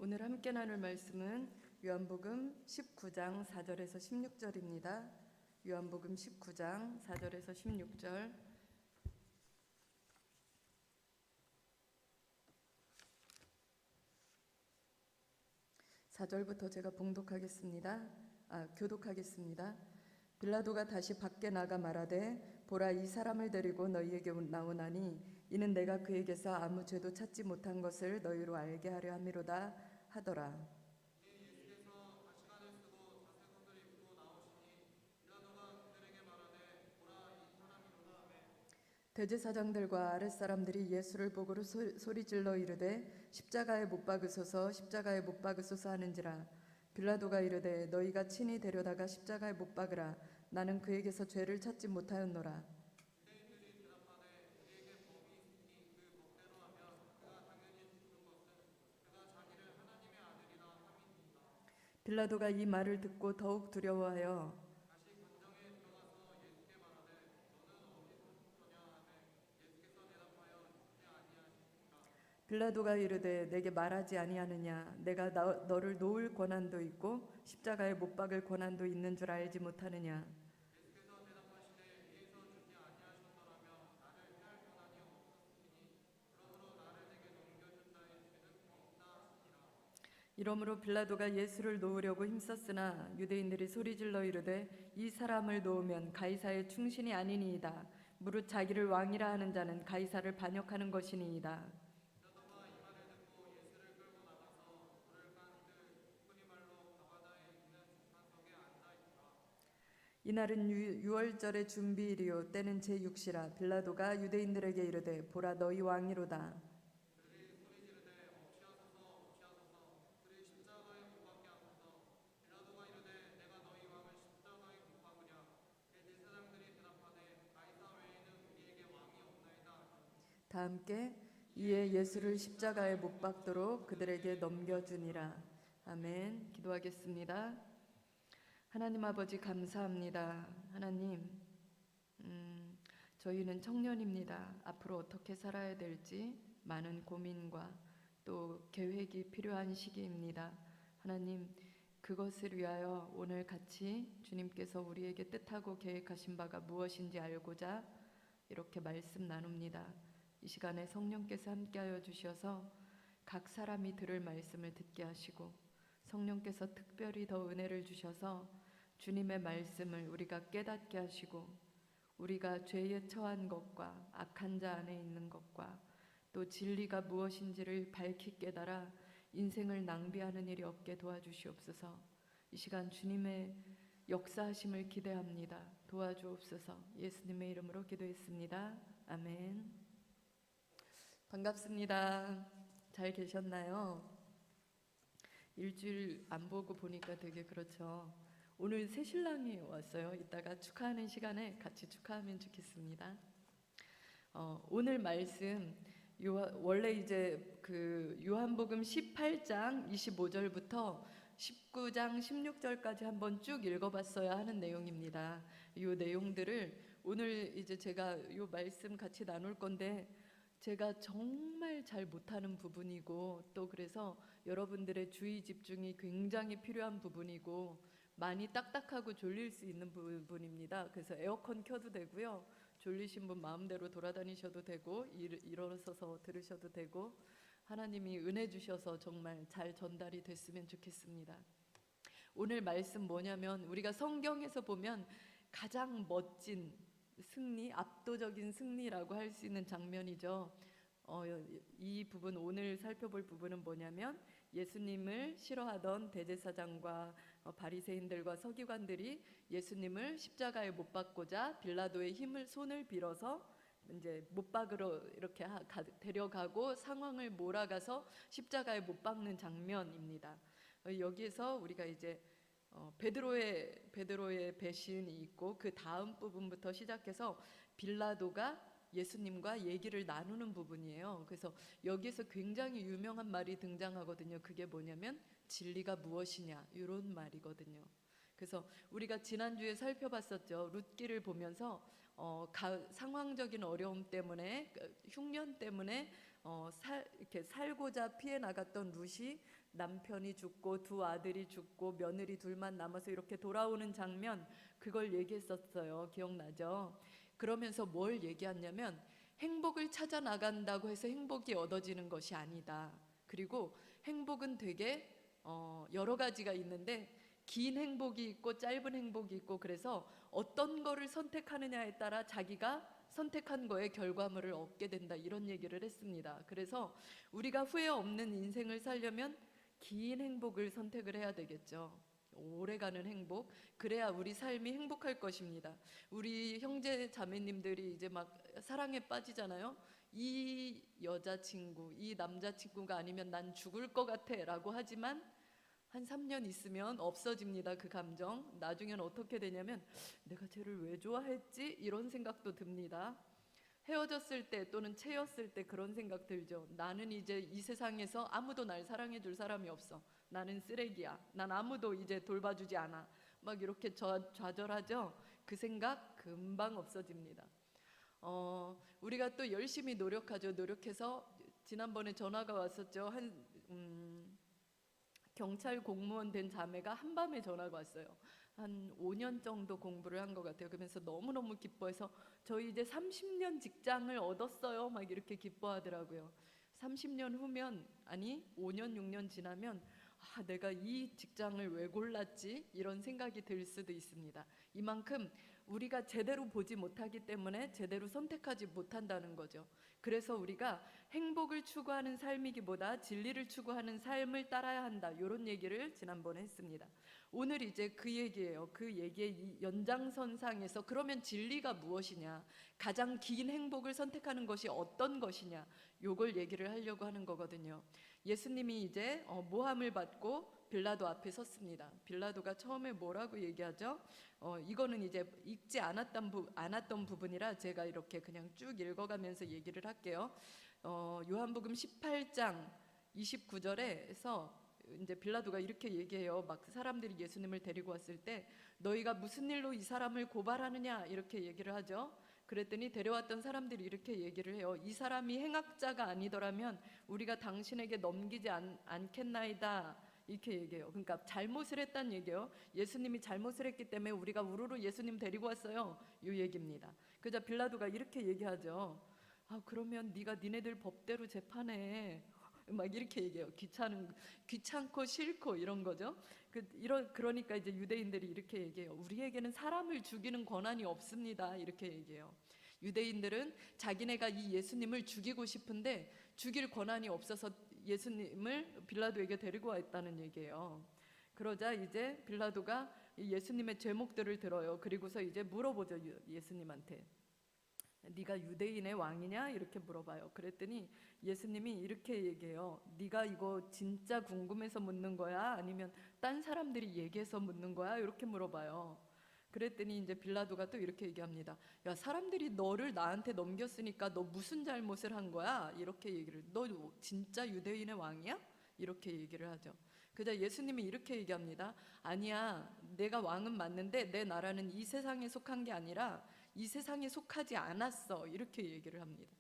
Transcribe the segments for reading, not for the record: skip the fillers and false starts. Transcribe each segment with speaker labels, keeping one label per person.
Speaker 1: 오늘 함께 나눌 말씀은 요한복음 19장 4절에서 16절입니다. 요한복음 19장 4절에서 16절. 4절부터 제가 교독하겠습니다. 빌라도가 다시 밖에 나가 말하되 보라, 이 사람을 데리고 너희에게 나오나니 이는 내가 그에게서 아무 죄도 찾지 못한 것을 너희로 알게 하려 함이로다 하더라. 대제사장들과 아랫사람들이 예수를 보고 소리질러 이르되 십자가에 못 박으소서, 십자가에 못 박으소서 하는지라. 빌라도가 이르되 너희가 친히 데려다가 십자가에 못 박으라. 나는 그에게서 죄를 찾지 못하였노라. 빌라도가 이 말을 듣고 더욱 두려워하여 빌라도가 이르되 내게 말하지 아니하느냐? 내가 너를 놓을 권한도 있고 십자가에 못 박을 권한도 있는 줄 알지 못하느냐? 이러므로 빌라도가 예수를 놓으려고 힘썼으나 유대인들이 소리질러 이르되 이 사람을 놓으면 가이사의 충신이 아니니이다. 무릇 자기를 왕이라 하는 자는 가이사를 반역하는 것이니이다. 이날은 유월절의 준비일이요 때는 제6시라. 빌라도가 유대인들에게 이르되 보라, 너희 왕이로다. 다 함께 이에 예수를 십자가에 못 박도록 그들에게 넘겨주니라. 아멘. 기도하겠습니다. 하나님 아버지, 감사합니다. 하나님, 저희는 청년입니다. 앞으로 어떻게 살아야 될지 많은 고민과 또 계획이 필요한 시기입니다. 하나님, 그것을 위하여 오늘 같이 주님께서 우리에게 뜻하고 계획하신 바가 무엇인지 알고자 이렇게 말씀 나눕니다. 이 시간에 성령께서 함께하여 주셔서 각 사람이 들을 말씀을 듣게 하시고 성령께서 특별히 더 은혜를 주셔서 주님의 말씀을 우리가 깨닫게 하시고 우리가 죄에 처한 것과 악한 자 안에 있는 것과 또 진리가 무엇인지를 밝히 깨달아 인생을 낭비하는 일이 없게 도와주시옵소서. 이 시간 주님의 역사하심을 기대합니다. 도와주옵소서. 예수님의 이름으로 기도했습니다. 아멘. 반갑습니다. 잘 계셨나요? 일주일 안 보고 보니까 되게 그렇죠. 오늘 새신랑이 왔어요. 이따가 축하하는 시간에 같이 축하하면 좋겠습니다. 오늘 말씀 원래 이제 그 요한복음 18장 25절부터 19장 16절까지 한번 쭉 읽어봤어야 하는 내용입니다. 이 내용들을 오늘 이제 제가 이 말씀 같이 나눌 건데 제가 정말 잘 못하는 부분이고 또 그래서 여러분들의 주의 집중이 굉장히 필요한 부분이고 많이 딱딱하고 졸릴 수 있는 부분입니다. 그래서 에어컨 켜도 되고요. 졸리신 분 마음대로 돌아다니셔도 되고 일어서서 들으셔도 되고 하나님이 은혜 주셔서 정말 잘 전달이 됐으면 좋겠습니다. 오늘 말씀 뭐냐면 우리가 성경에서 보면 가장 멋진 승리, 압도적인 승리라고 할 수 있는 장면이죠. 이 부분, 오늘 살펴볼 부분은 뭐냐면 예수님을 싫어하던 대제사장과 바리새인들과 서기관들이 예수님을 십자가에 못 박고자 빌라도의 손을 빌어서 이제 못 박으러 이렇게 데려가고 상황을 몰아가서 십자가에 못 박는 장면입니다. 여기에서 우리가 이제 베드로의 배신이 있고 그 다음 부분부터 시작해서 빌라도가 예수님과 얘기를 나누는 부분이에요. 그래서 여기에서 굉장히 유명한 말이 등장하거든요. 그게 뭐냐면 진리가 무엇이냐, 이런 말이거든요. 그래서 우리가 지난주에 살펴봤었죠. 룻기를 보면서 상황적인 어려움 때문에, 흉년 때문에 이렇게 살고자 피해 나갔던 룻이 남편이 죽고 두 아들이 죽고 며느리 둘만 남아서 이렇게 돌아오는 장면, 그걸 얘기했었어요. 기억나죠? 그러면서 뭘 얘기했냐면 행복을 찾아 나간다고 해서 행복이 얻어지는 것이 아니다. 그리고 행복은 되게 여러 가지가 있는데 긴 행복이 있고 짧은 행복이 있고, 그래서 어떤 거를 선택하느냐에 따라 자기가 선택한 거의 결과물을 얻게 된다, 이런 얘기를 했습니다. 그래서 우리가 후회 없는 인생을 살려면 긴 행복을 선택을 해야 되겠죠. 오래가는 행복, 그래야 우리 삶이 행복할 것입니다. 우리 형제 자매님들이 이제 막 사랑에 빠지잖아요. 이 여자친구, 이 남자친구가 아니면 난 죽을 것 같아 라고 하지만 한 3년 있으면 없어집니다. 그 감정. 나중엔 어떻게 되냐면 내가 쟤를 왜 좋아했지? 이런 생각도 듭니다. 헤어졌을 때 또는 채였을 때 그런 생각 들죠. 나는 이제 이 세상에서 아무도 날 사랑해 줄 사람이 없어. 나는 쓰레기야. 난 아무도 이제 돌봐주지 않아. 막 이렇게 좌절하죠. 그 생각 금방 없어집니다. 우리가 또 열심히 노력하죠. 노력해서 지난번에 전화가 왔었죠. 경찰 공무원 된 자매가 한밤에 전화가 왔어요. 한 5년 정도 공부를 한 것 같아요. 그러면서 너무너무 기뻐해서 저희 이제 30년 직장을 얻었어요. 막 이렇게 기뻐하더라고요. 30년 후면, 아니 5년 6년 지나면 내가 이 직장을 왜 골랐지? 이런 생각이 들 수도 있습니다. 이만큼 우리가 제대로 보지 못하기 때문에 제대로 선택하지 못한다는 거죠. 그래서 우리가 행복을 추구하는 삶이기보다 진리를 추구하는 삶을 따라야 한다, 이런 얘기를 지난번에 했습니다. 오늘 이제 그 얘기예요. 그 얘기의 연장선상에서 그러면 진리가 무엇이냐, 가장 긴 행복을 선택하는 것이 어떤 것이냐, 요걸 얘기를 하려고 하는 거거든요. 예수님이 이제 모함을 받고 빌라도 앞에 섰습니다. 빌라도가 처음에 뭐라고 얘기하죠? 이거는 이제 읽지 않았던 부분이라 제가 이렇게 그냥 쭉 읽어가면서 얘기를 할게요. 요한복음 18장 29절에서 이제 빌라도가 이렇게 얘기해요. 막 사람들이 예수님을 데리고 왔을 때 너희가 무슨 일로 이 사람을 고발하느냐, 이렇게 얘기를 하죠. 그랬더니 데려왔던 사람들이 이렇게 얘기를 해요. 이 사람이 행악자가 아니더라면 우리가 당신에게 넘기지 않겠나이다, 이렇게 얘기해요. 그러니까 잘못을 했다는 얘기예요. 예수님이 잘못을 했기 때문에 우리가 우르르 예수님 데리고 왔어요, 이 얘기입니다. 그러자 빌라도가 이렇게 얘기하죠. 그러면 네가 니네들 법대로 재판해, 막 이렇게 얘기해요. 귀찮고 싫고 이런 거죠. 그러니까 이제 유대인들이 이렇게 얘기해요. 우리에게는 사람을 죽이는 권한이 없습니다, 이렇게 얘기해요. 유대인들은 자기네가 이 예수님을 죽이고 싶은데 죽일 권한이 없어서 예수님을 빌라도에게 데리고 왔다는 얘기예요. 그러자 이제 빌라도가 예수님의 제목들을 들어요. 그리고서 이제 물어보죠. 예수님한테 네가 유대인의 왕이냐, 이렇게 물어봐요. 그랬더니 예수님이 이렇게 얘기해요. 네가 이거 진짜 궁금해서 묻는 거야, 아니면 딴 사람들이 얘기해서 묻는 거야, 이렇게 물어봐요. 그랬더니 이제 빌라도가 또 이렇게 얘기합니다. 야, 사람들이 너를 나한테 넘겼으니까 너 무슨 잘못을 한 거야? 이렇게 얘기를. 너 진짜 유대인의 왕이야? 이렇게 얘기를 하죠. 그자 예수님이 이렇게 얘기합니다. 아니야, 내가 왕은 맞는데 내 나라는 이 세상에 속한 게 아니라 이 세상에 속하지 않았어, 이렇게 얘기를 합니다.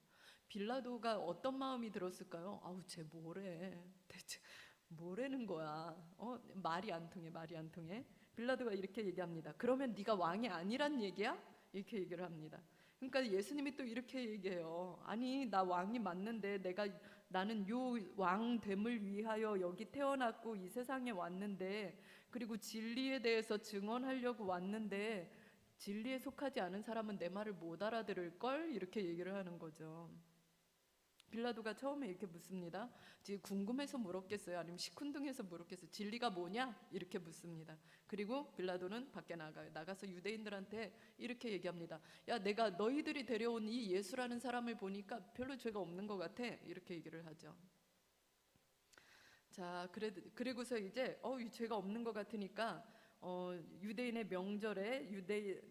Speaker 1: 빌라도가 어떤 마음이 들었을까요? 쟤 뭐래, 대체 뭐라는 거야, 말이 안 통해. 빌라도가 이렇게 얘기합니다. 그러면 네가 왕이 아니란 얘기야? 이렇게 얘기를 합니다. 그러니까 예수님이 또 이렇게 얘기해요. 아니, 나 왕이 맞는데 나는 요 왕됨을 위하여 여기 태어났고 이 세상에 왔는데, 그리고 진리에 대해서 증언하려고 왔는데 진리에 속하지 않은 사람은 내 말을 못 알아들을걸? 이렇게 얘기를 하는 거죠. 빌라도가 처음에 이렇게 묻습니다. 지금 궁금해서 물었겠어요? 아니면 시큰둥해서 물었겠어요? 진리가 뭐냐? 이렇게 묻습니다. 그리고 빌라도는 밖에 나가요. 나가서 유대인들한테 이렇게 얘기합니다. 야, 내가 너희들이 데려온 이 예수라는 사람을 보니까 별로 죄가 없는 것 같아, 이렇게 얘기를 하죠. 자, 그리고서 이제 죄가 없는 것 같으니까 유대인의 명절에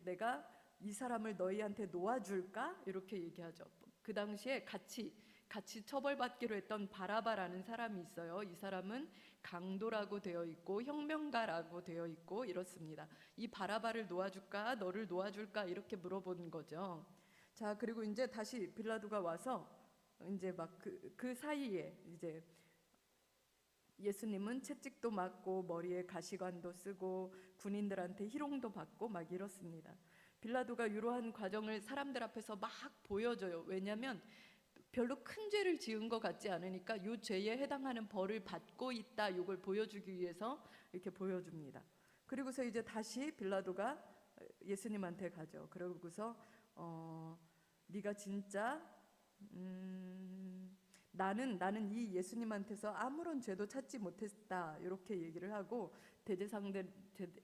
Speaker 1: 내가 이 사람을 너희한테 놓아줄까? 이렇게 얘기하죠. 그 당시에 같이 처벌받기로 했던 바라바라는 사람이 있어요. 이 사람은 강도라고 되어 있고 혁명가라고 되어 있고 이렇습니다. 이 바라바를 놓아줄까, 너를 놓아줄까, 이렇게 물어본 거죠. 자, 그리고 이제 다시 빌라도가 와서 이제 막 그 사이에 이제 예수님은 채찍도 맞고 머리에 가시관도 쓰고 군인들한테 희롱도 받고 막 이렇습니다. 빌라도가 이러한 과정을 사람들 앞에서 막 보여줘요. 왜냐하면 별로 큰 죄를 지은 것 같지 않으니까 이 죄에 해당하는 벌을 받고 있다, 이걸 보여주기 위해서 이렇게 보여줍니다. 그리고서 이제 다시 빌라도가 예수님한테 가죠. 그러고서 네가 진짜 나는 이 예수님한테서 아무런 죄도 찾지 못했다, 이렇게 얘기를 하고 대제사장들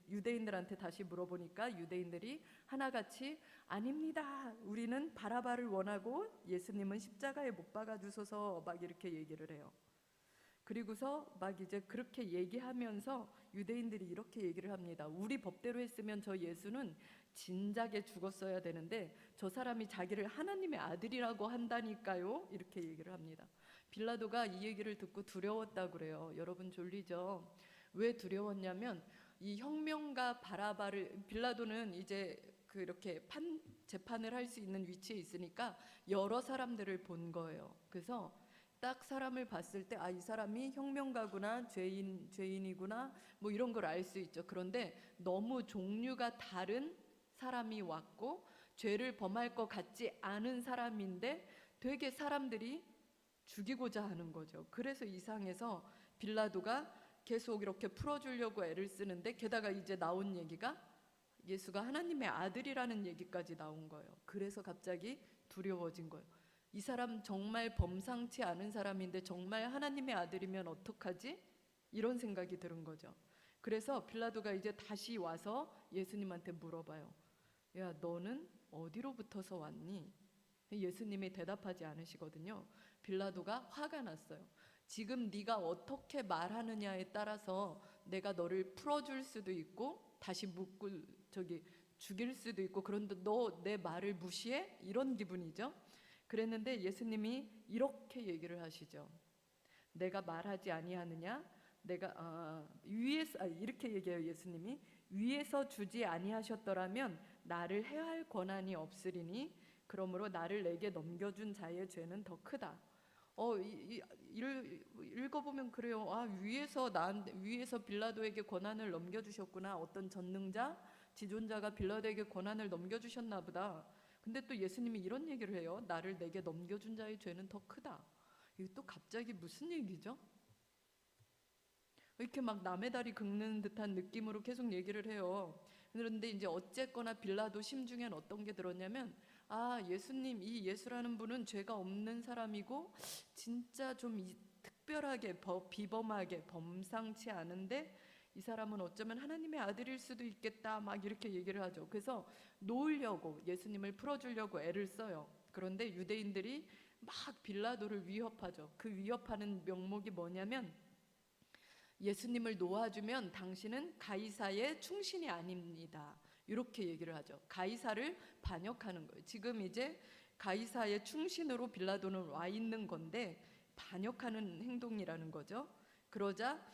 Speaker 1: 유대인들한테 다시 물어보니까 유대인들이 하나같이 아닙니다, 우리는 바라바를 원하고 예수님은 십자가에 못 박아 주소서, 막 이렇게 얘기를 해요. 그리고서 막 이제 그렇게 얘기하면서 유대인들이 이렇게 얘기를 합니다. 우리 법대로 했으면 저 예수는 진작에 죽었어야 되는데 저 사람이 자기를 하나님의 아들이라고 한다니까요, 이렇게 얘기를 합니다. 빌라도가 이 얘기를 듣고 두려웠다고 그래요. 여러분 졸리죠? 왜 두려웠냐면 이 혁명가 바라바를, 빌라도는 이제 그렇게 재판을 할 수 있는 위치에 있으니까 여러 사람들을 본 거예요. 그래서 딱 사람을 봤을 때 이 사람이 혁명가구나, 죄인이구나, 뭐 이런 걸 알 수 있죠. 그런데 너무 종류가 다른 사람이 왔고 죄를 범할 것 같지 않은 사람인데 되게 사람들이 죽이고자 하는 거죠. 그래서 이상해서 빌라도가 계속 이렇게 풀어주려고 애를 쓰는데, 게다가 이제 나온 얘기가 예수가 하나님의 아들이라는 얘기까지 나온 거예요. 그래서 갑자기 두려워진 거예요. 이 사람 정말 범상치 않은 사람인데 정말 하나님의 아들이면 어떡하지? 이런 생각이 드는 거죠. 그래서 빌라도가 이제 다시 와서 예수님한테 물어봐요. 야, 너는 어디로부터서 왔니? 예수님이 대답하지 않으시거든요. 빌라도가 화가 났어요. 지금 네가 어떻게 말하느냐에 따라서 내가 너를 풀어줄 수도 있고 다시 죽일 수도 있고, 그런데 너 내 말을 무시해? 이런 기분이죠. 그랬는데 예수님이 이렇게 얘기를 하시죠. 내가 말하지 아니하느냐? 내가 위에서 이렇게 얘기해요. 예수님이 위에서 주지 아니하셨더라면 나를 해할 권한이 없으리니 그러므로 나를 내게 넘겨준 자의 죄는 더 크다. 읽어보면 그래요. 위에서 빌라도에게 권한을 넘겨주셨구나. 어떤 전능자, 지존자가 빌라도에게 권한을 넘겨주셨나 보다. 근데 또 예수님이 이런 얘기를 해요. 나를 내게 넘겨준 자의 죄는 더 크다. 이게 또 갑자기 무슨 얘기죠? 이렇게 막 남의 다리 긁는 듯한 느낌으로 계속 얘기를 해요. 그런데 이제 어쨌거나 빌라도 심중엔 어떤 게 들었냐면, 예수님, 이 예수라는 분은 죄가 없는 사람이고 진짜 좀 특별하게 비범하게 범상치 않은데 이 사람은 어쩌면 하나님의 아들일 수도 있겠다, 막 이렇게 얘기를 하죠. 그래서 놓으려고, 예수님을 풀어주려고 애를 써요. 그런데 유대인들이 막 빌라도를 위협하죠. 그 위협하는 명목이 뭐냐면, 예수님을 놓아주면 당신은 가이사의 충신이 아닙니다, 이렇게 얘기를 하죠. 가이사를 반역하는 거예요. 지금 이제 가이사의 충신으로 빌라도는 와 있는 건데 반역하는 행동이라는 거죠. 그러자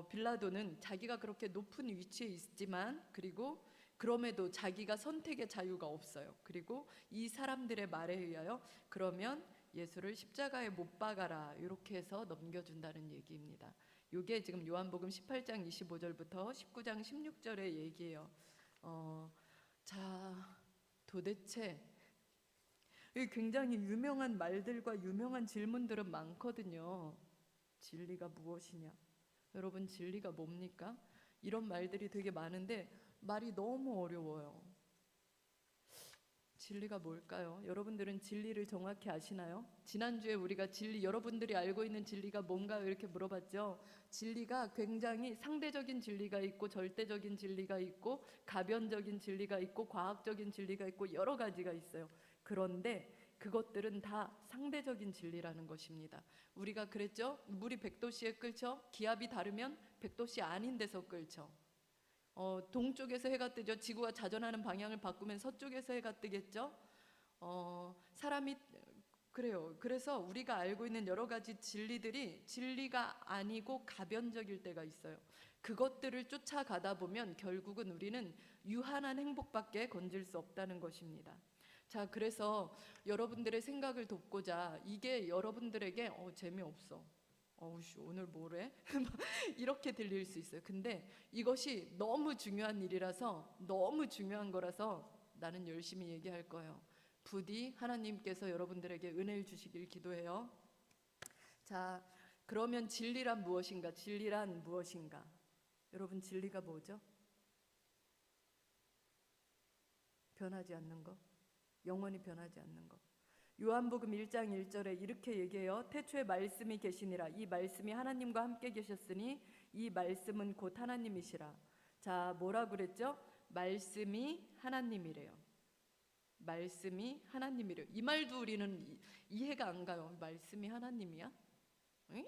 Speaker 1: 빌라도는 자기가 그렇게 높은 위치에 있지만, 그리고 그럼에도 자기가 선택의 자유가 없어요. 그리고 이 사람들의 말에 의하여 그러면 예수를 십자가에 못 박아라, 이렇게 해서 넘겨준다는 얘기입니다. 이게 지금 요한복음 18장 25절부터 19장 16절의 얘기예요. 자, 도대체 굉장히 유명한 말들과 유명한 질문들은 많거든요. 진리가 무엇이냐? 여러분, 진리가 뭡니까? 이런 말들이 되게 많은데 말이 너무 어려워요. 진리가 뭘까요? 여러분들은 진리를 정확히 아시나요? 지난주에 우리가 여러분들이 알고 있는 진리가 뭔가요? 이렇게 물어봤죠. 진리가 굉장히 상대적인 진리가 있고 절대적인 진리가 있고 가변적인 진리가 있고 과학적인 진리가 있고 여러 가지가 있어요. 그런데 그것들은 다 상대적인 진리라는 것입니다. 우리가 그랬죠? 물이 100도씨에 끓죠? 기압이 다르면 100도씨 아닌 데서 끓죠. 동쪽에서 해가 뜨죠. 지구가 자전하는 방향을 바꾸면 서쪽에서 해가 뜨겠죠. 사람이 그래요. 그래서 우리가 알고 있는 여러 가지 진리들이 진리가 아니고 가변적일 때가 있어요. 그것들을 쫓아가다 보면 결국은 우리는 유한한 행복밖에 건질 수 없다는 것입니다. 자, 그래서 여러분들의 생각을 돕고자 이게 여러분들에게 재미없어. 어우씨 오늘 뭐래? 이렇게 들릴 수 있어요. 근데 이것이 너무 중요한 일이라서 너무 중요한 거라서 나는 열심히 얘기할 거예요. 부디 하나님께서 여러분들에게 은혜를 주시길 기도해요. 자, 그러면 진리란 무엇인가? 진리란 무엇인가? 여러분 진리가 뭐죠? 변하지 않는 거, 영원히 변하지 않는 거. 요한복음 1장 1절에 이렇게 얘기해요. 태초에 말씀이 계시니라. 이 말씀이 하나님과 함께 계셨으니 이 말씀은 곧 하나님이시라. 자, 뭐라 그랬죠? 말씀이 하나님이래요. 말씀이 하나님이래요. 이 말도 우리는 이해가 안 가요. 말씀이 하나님이야? 응?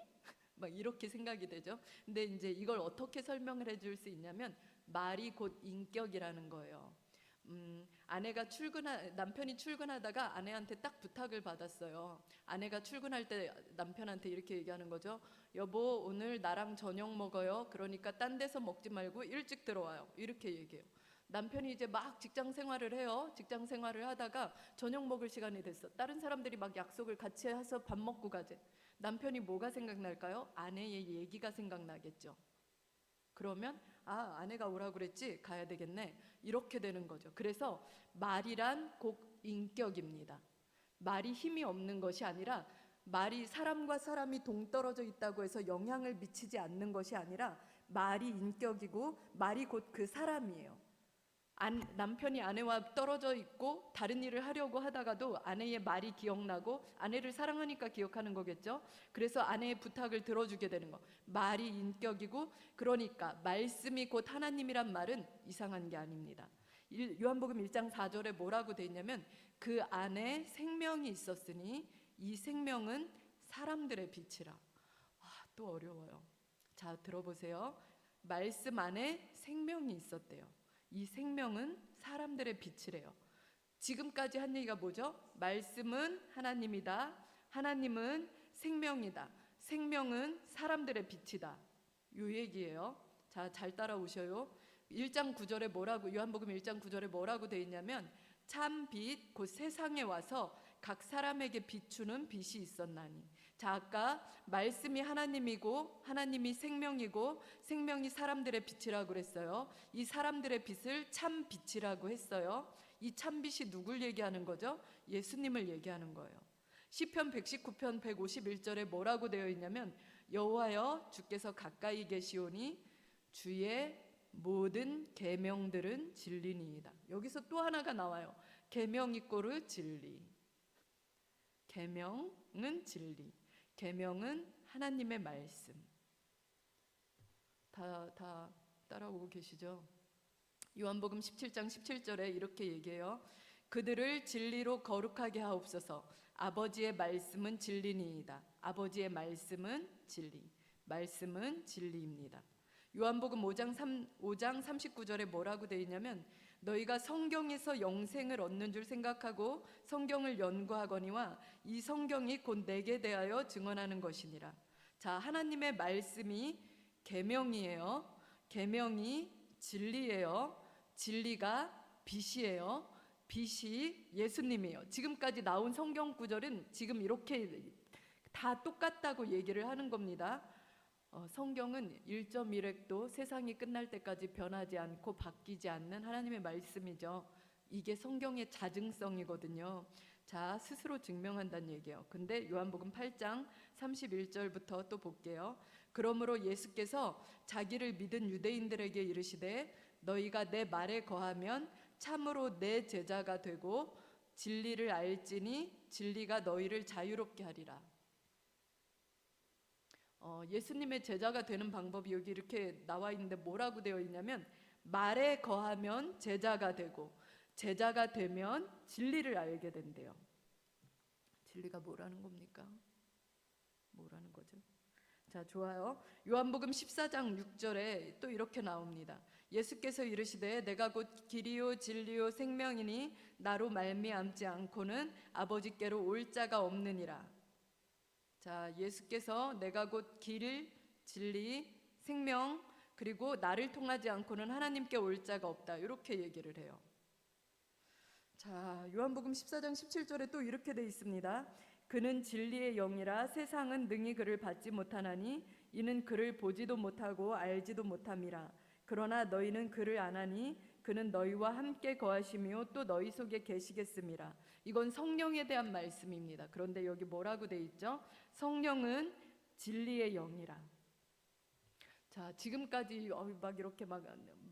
Speaker 1: 막 이렇게 생각이 되죠. 근데 이제 이걸 어떻게 설명을 해줄 수 있냐면 말이 곧 인격이라는 거예요. 아내가 남편이 출근하다가 아내한테 딱 부탁을 받았어요. 아내가 출근할 때 남편한테 이렇게 얘기하는 거죠. 여보, 오늘 나랑 저녁 먹어요. 그러니까 딴 데서 먹지 말고 일찍 들어와요. 이렇게 얘기해요. 남편이 이제 막 직장 생활을 해요. 직장 생활을 하다가 저녁 먹을 시간이 됐어. 다른 사람들이 막 약속을 같이 해서 밥 먹고 가재. 남편이 뭐가 생각날까요? 아내의 얘기가 생각나겠죠. 그러면 아내가 오라고 그랬지, 가야 되겠네, 이렇게 되는 거죠. 그래서 말이란 곧 인격입니다. 말이 힘이 없는 것이 아니라, 말이 사람과 사람이 동떨어져 있다고 해서 영향을 미치지 않는 것이 아니라 말이 인격이고 말이 곧 그 사람이에요. 남편이 아내와 떨어져 있고 다른 일을 하려고 하다가도 아내의 말이 기억나고, 아내를 사랑하니까 기억하는 거겠죠. 그래서 아내의 부탁을 들어주게 되는 거. 말이 인격이고, 그러니까 말씀이 곧 하나님이란 말은 이상한 게 아닙니다. 요한복음 1장 4절에 뭐라고 돼 있냐면 그 안에 생명이 있었으니 이 생명은 사람들의 빛이라. 또 어려워요. 자, 들어보세요. 말씀 안에 생명이 있었대요. 이 생명은 사람들의 빛이래요. 지금까지 한 얘기가 뭐죠? 말씀은 하나님이다. 하나님은 생명이다. 생명은 사람들의 빛이다. 요 얘기예요. 자, 잘 따라오셔요. 1장 9절에 뭐라고, 요한복음 1장 9절에 뭐라고 돼 있냐면 참 빛 곧 세상에 와서 각 사람에게 비추는 빛이 있었나니. 자, 아까 말씀이 하나님이고 하나님이 생명이고 생명이 사람들의 빛이라고 그랬어요. 이 사람들의 빛을 참 빛이라고 했어요. 이 참 빛이 누굴 얘기하는 거죠? 예수님을 얘기하는 거예요. 시편 119편 151절에 뭐라고 되어 있냐면 여호와여 주께서 가까이 계시오니 주의 모든 계명들은 진리니이다. 여기서 또 하나가 나와요. 계명 이꼬르 진리. 계명은 진리. 계명은 하나님의 말씀. 다 따라오고 계시죠? 요한복음 17장 17절에 이렇게 얘기해요. 그들을 진리로 거룩하게 하옵소서. 아버지의 말씀은 진리니이다. 아버지의 말씀은 진리. 말씀은 진리입니다. 요한복음 5장 39절에 뭐라고 되어 있냐면 너희가 성경에서 영생을 얻는 줄 생각하고 성경을 연구하거니와 이 성경이 곧 내게 대하여 증언하는 것이니라. 자, 하나님의 말씀이 계명이에요. 계명이 진리예요. 진리가 빛이에요. 빛이 예수님이에요. 지금까지 나온 성경 구절은 지금 이렇게 다 똑같다고 얘기를 하는 겁니다. 성경은 1.1획도 세상이 끝날 때까지 변하지 않고 바뀌지 않는 하나님의 말씀이죠. 이게 성경의 자증성이거든요. 자, 스스로 증명한다는 얘기예요. 근데 요한복음 8장 31절부터 또 볼게요. 그러므로 예수께서 자기를 믿은 유대인들에게 이르시되 너희가 내 말에 거하면 참으로 내 제자가 되고 진리를 알지니 진리가 너희를 자유롭게 하리라. 예수님의 제자가 되는 방법이 여기 이렇게 나와 있는데 뭐라고 되어 있냐면 말에 거하면 제자가 되고 제자가 되면 진리를 알게 된대요. 진리가 뭐라는 겁니까? 뭐라는 거죠? 자, 좋아요. 요한복음 14장 6절에 또 이렇게 나옵니다. 예수께서 이르시되 내가 곧 길이요 진리요 생명이니 나로 말미암지 않고는 아버지께로 올 자가 없느니라. 자, 예수께서 내가 곧 길, 진리, 생명, 그리고 나를 통하지 않고는 하나님께 올 자가 없다. 이렇게 얘기를 해요. 자, 요한복음 14장 17절에 또 이렇게 돼 있습니다. 그는 진리의 영이라 세상은 능히 그를 받지 못하나니 이는 그를 보지도 못하고 알지도 못함이라. 그러나 너희는 그를 아나니 그는 너희와 함께 거하시며 또 너희 속에 계시겠음이라. 이건 성령에 대한 말씀입니다. 그런데 여기 뭐라고 돼 있죠? 성령은 진리의 영이라. 자, 지금까지 막 이렇게 막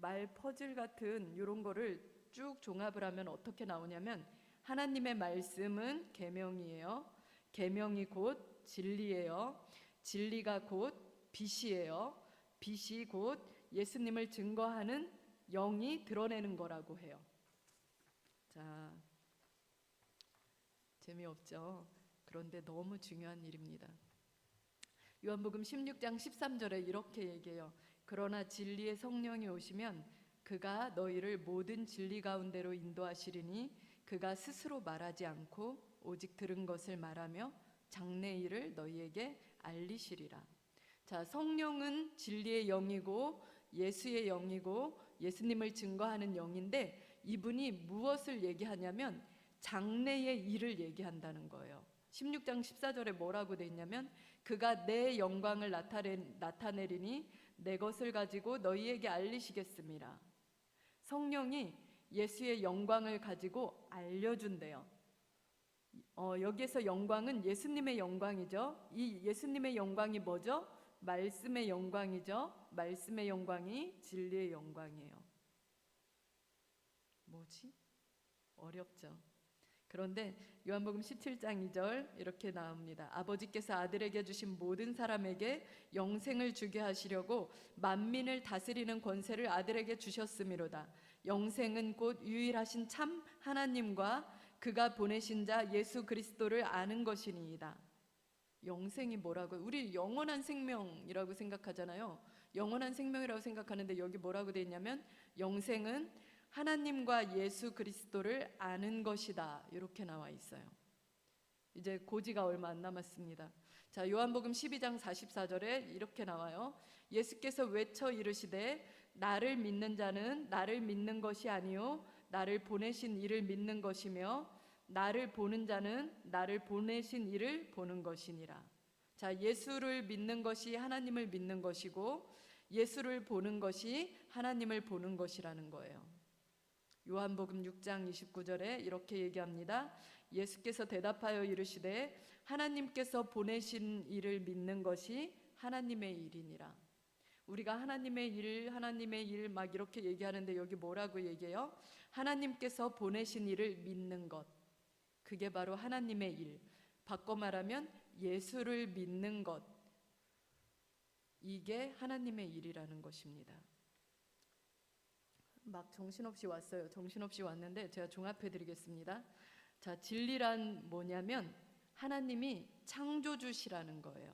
Speaker 1: 말 퍼즐 같은 이런 거를 쭉 종합을 하면 어떻게 나오냐면, 하나님의 말씀은 계명이에요. 계명이 곧 진리예요. 진리가 곧 빛이에요. 빛이 곧 예수님을 증거하는 영이 드러내는 거라고 해요. 자, 재미없죠? 그런데 너무 중요한 일입니다. 요한복음 16장 13절에 이렇게 얘기해요. 그러나 진리의 성령이 오시면 그가 너희를 모든 진리 가운데로 인도하시리니 그가 스스로 말하지 않고 오직 들은 것을 말하며 장래 일을 너희에게 알리시리라. 자, 성령은 진리의 영이고 예수의 영이고 예수님을 증거하는 영인데, 이분이 무엇을 얘기하냐면 장래의 일을 얘기한다는 거예요. 16장 14절에 뭐라고 돼 있냐면, 그가 내 영광을 나타내리니 내 것을 가지고 너희에게 알리시겠습니다. 성령이 예수의 영광을 가지고 알려준대요. 여기에서 영광은 예수님의 영광이죠. 이 예수님의 영광이 뭐죠? 말씀의 영광이죠. 말씀의 영광이 진리의 영광이에요. 뭐지? 어렵죠. 그런데 요한복음 17장 2절 이렇게 나옵니다. 아버지께서 아들에게 주신 모든 사람에게 영생을 주게 하시려고 만민을 다스리는 권세를 아들에게 주셨음이로다. 영생은 곧 유일하신 참 하나님과 그가 보내신 자 예수 그리스도를 아는 것이니이다. 영생이 뭐라고요? 우리 영원한 생명이라고 생각하잖아요. 영원한 생명이라고 생각하는데 여기 뭐라고 되어 있냐면, 영생은 하나님과 예수 그리스도를 아는 것이다. 이렇게 나와 있어요. 이제 고지가 얼마 안 남았습니다. 자, 요한복음 12장 44절에 이렇게 나와요. 예수께서 외쳐 이르시되 나를 믿는 자는 나를 믿는 것이 아니요 나를 보내신 이를 믿는 것이며 나를 보는 자는 나를 보내신 이를 보는 것이니라. 자, 예수를 믿는 것이 하나님을 믿는 것이고 예수를 보는 것이 하나님을 보는 것이라는 거예요. 요한복음 6장 29절에 이렇게 얘기합니다. 예수께서 대답하여 이르시되 하나님께서 보내신 이를 믿는 것이 하나님의 일이니라. 우리가 하나님의 일 막 이렇게 얘기하는데 여기 뭐라고 얘기해요? 하나님께서 보내신 이를 믿는 것, 그게 바로 하나님의 일. 바꿔 말하면 예수를 믿는 것, 이게 하나님의 일이라는 것입니다. 막 정신없이 왔어요. 정신없이 왔는데 제가 종합해 드리겠습니다. 자, 진리란 뭐냐면 하나님이 창조주시라는 거예요.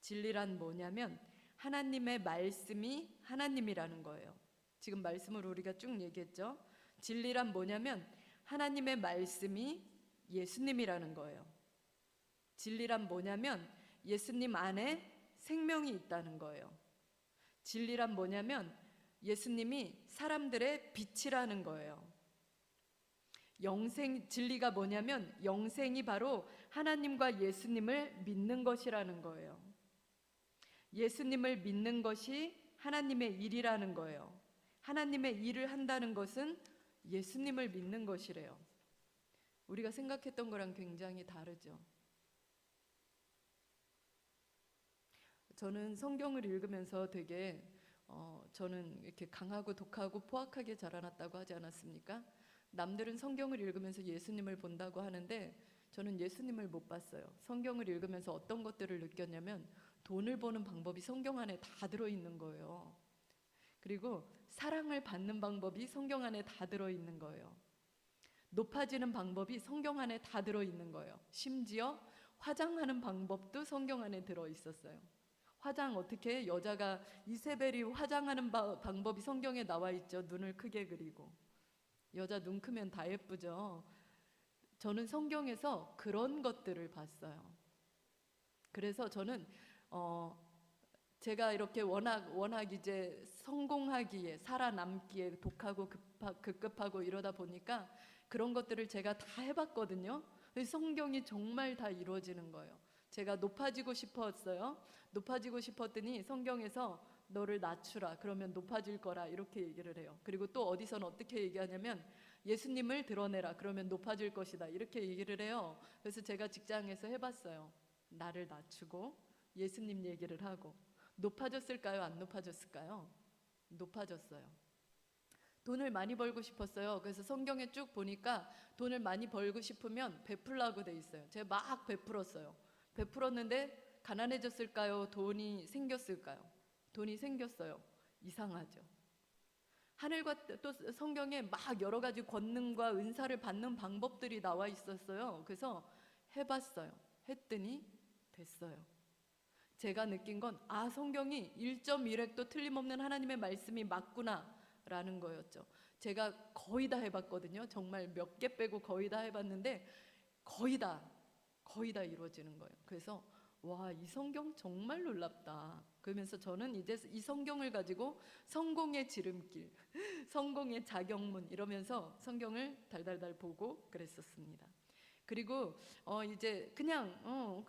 Speaker 1: 진리란 뭐냐면 하나님의 말씀이 하나님이라는 거예요. 지금 말씀을 우리가 쭉 얘기했죠. 진리란 뭐냐면 하나님의 말씀이 예수님이라는 거예요. 진리란 뭐냐면 예수님 안에 생명이 있다는 거예요. 진리란 뭐냐면 예수님이 사람들의 빛이라는 거예요. 진리가 뭐냐면 영생이 바로 하나님과 예수님을 믿는 것이라는 거예요. 예수님을 믿는 것이 하나님의 일이라는 거예요. 하나님의 일을 한다는 것은 예수님을 믿는 것이래요. 우리가 생각했던 거랑 굉장히 다르죠. 저는 성경을 읽으면서 되게 저는 이렇게 강하고 독하고 포악하게 자라났다고 하지 않았습니까? 남들은 성경을 읽으면서 예수님을 본다고 하는데 저는 예수님을 못 봤어요. 성경을 읽으면서 어떤 것들을 느꼈냐면 돈을 버는 방법이 성경 안에 다 들어있는 거예요. 그리고 사랑을 받는 방법이 성경 안에 다 들어있는 거예요. 높아지는 방법이 성경 안에 다 들어있는 거예요. 심지어 화장하는 방법도 성경 안에 들어있었어요. 화장 어떻게 여자가 이세벨이 화장하는 방법이 성경에 나와 있죠. 눈을 크게 그리고 여자 눈 크면 다 예쁘죠. 저는 성경에서 그런 것들을 봤어요. 그래서 저는 제가 이렇게 워낙 이제 성공하기에, 살아남기에 독하고 급급하고 이러다 보니까 그런 것들을 제가 다 해봤거든요. 성경이 정말 다 이루어지는 거예요. 제가 높아지고 싶었어요. 높아지고 싶었더니 성경에서 너를 낮추라, 그러면 높아질 거라, 이렇게 얘기를 해요. 그리고 또 어디서는 어떻게 얘기하냐면 예수님을 드러내라, 그러면 높아질 것이다, 이렇게 얘기를 해요. 그래서 제가 직장에서 해봤어요. 나를 낮추고 예수님 얘기를 하고. 높아졌을까요? 안 높아졌을까요? 높아졌어요. 돈을 많이 벌고 싶었어요. 그래서 성경에 쭉 보니까 돈을 많이 벌고 싶으면 베풀라고 돼 있어요. 제가 막 베풀었어요. 베풀었는데 가난해졌을까요? 돈이 생겼을까요? 돈이 생겼어요. 이상하죠. 하늘과 또 성경에 막 여러 가지 권능과 은사를 받는 방법들이 나와 있었어요. 그래서 해봤어요. 했더니 됐어요. 제가 느낀 건 성경이 1.1획도 틀림없는 하나님의 말씀이 맞구나 라는 거였죠. 제가 거의 다 해봤거든요. 정말 몇 개 빼고 거의 다 해봤는데 거의 다 이루어지는 거예요. 그래서 와, 이 성경 정말 놀랍다. 그러면서 저는 이제 이 성경을 가지고 성공의 지름길, 성공의 자격문 이러면서 성경을 달달달 보고 그랬었습니다. 그리고 이제 그냥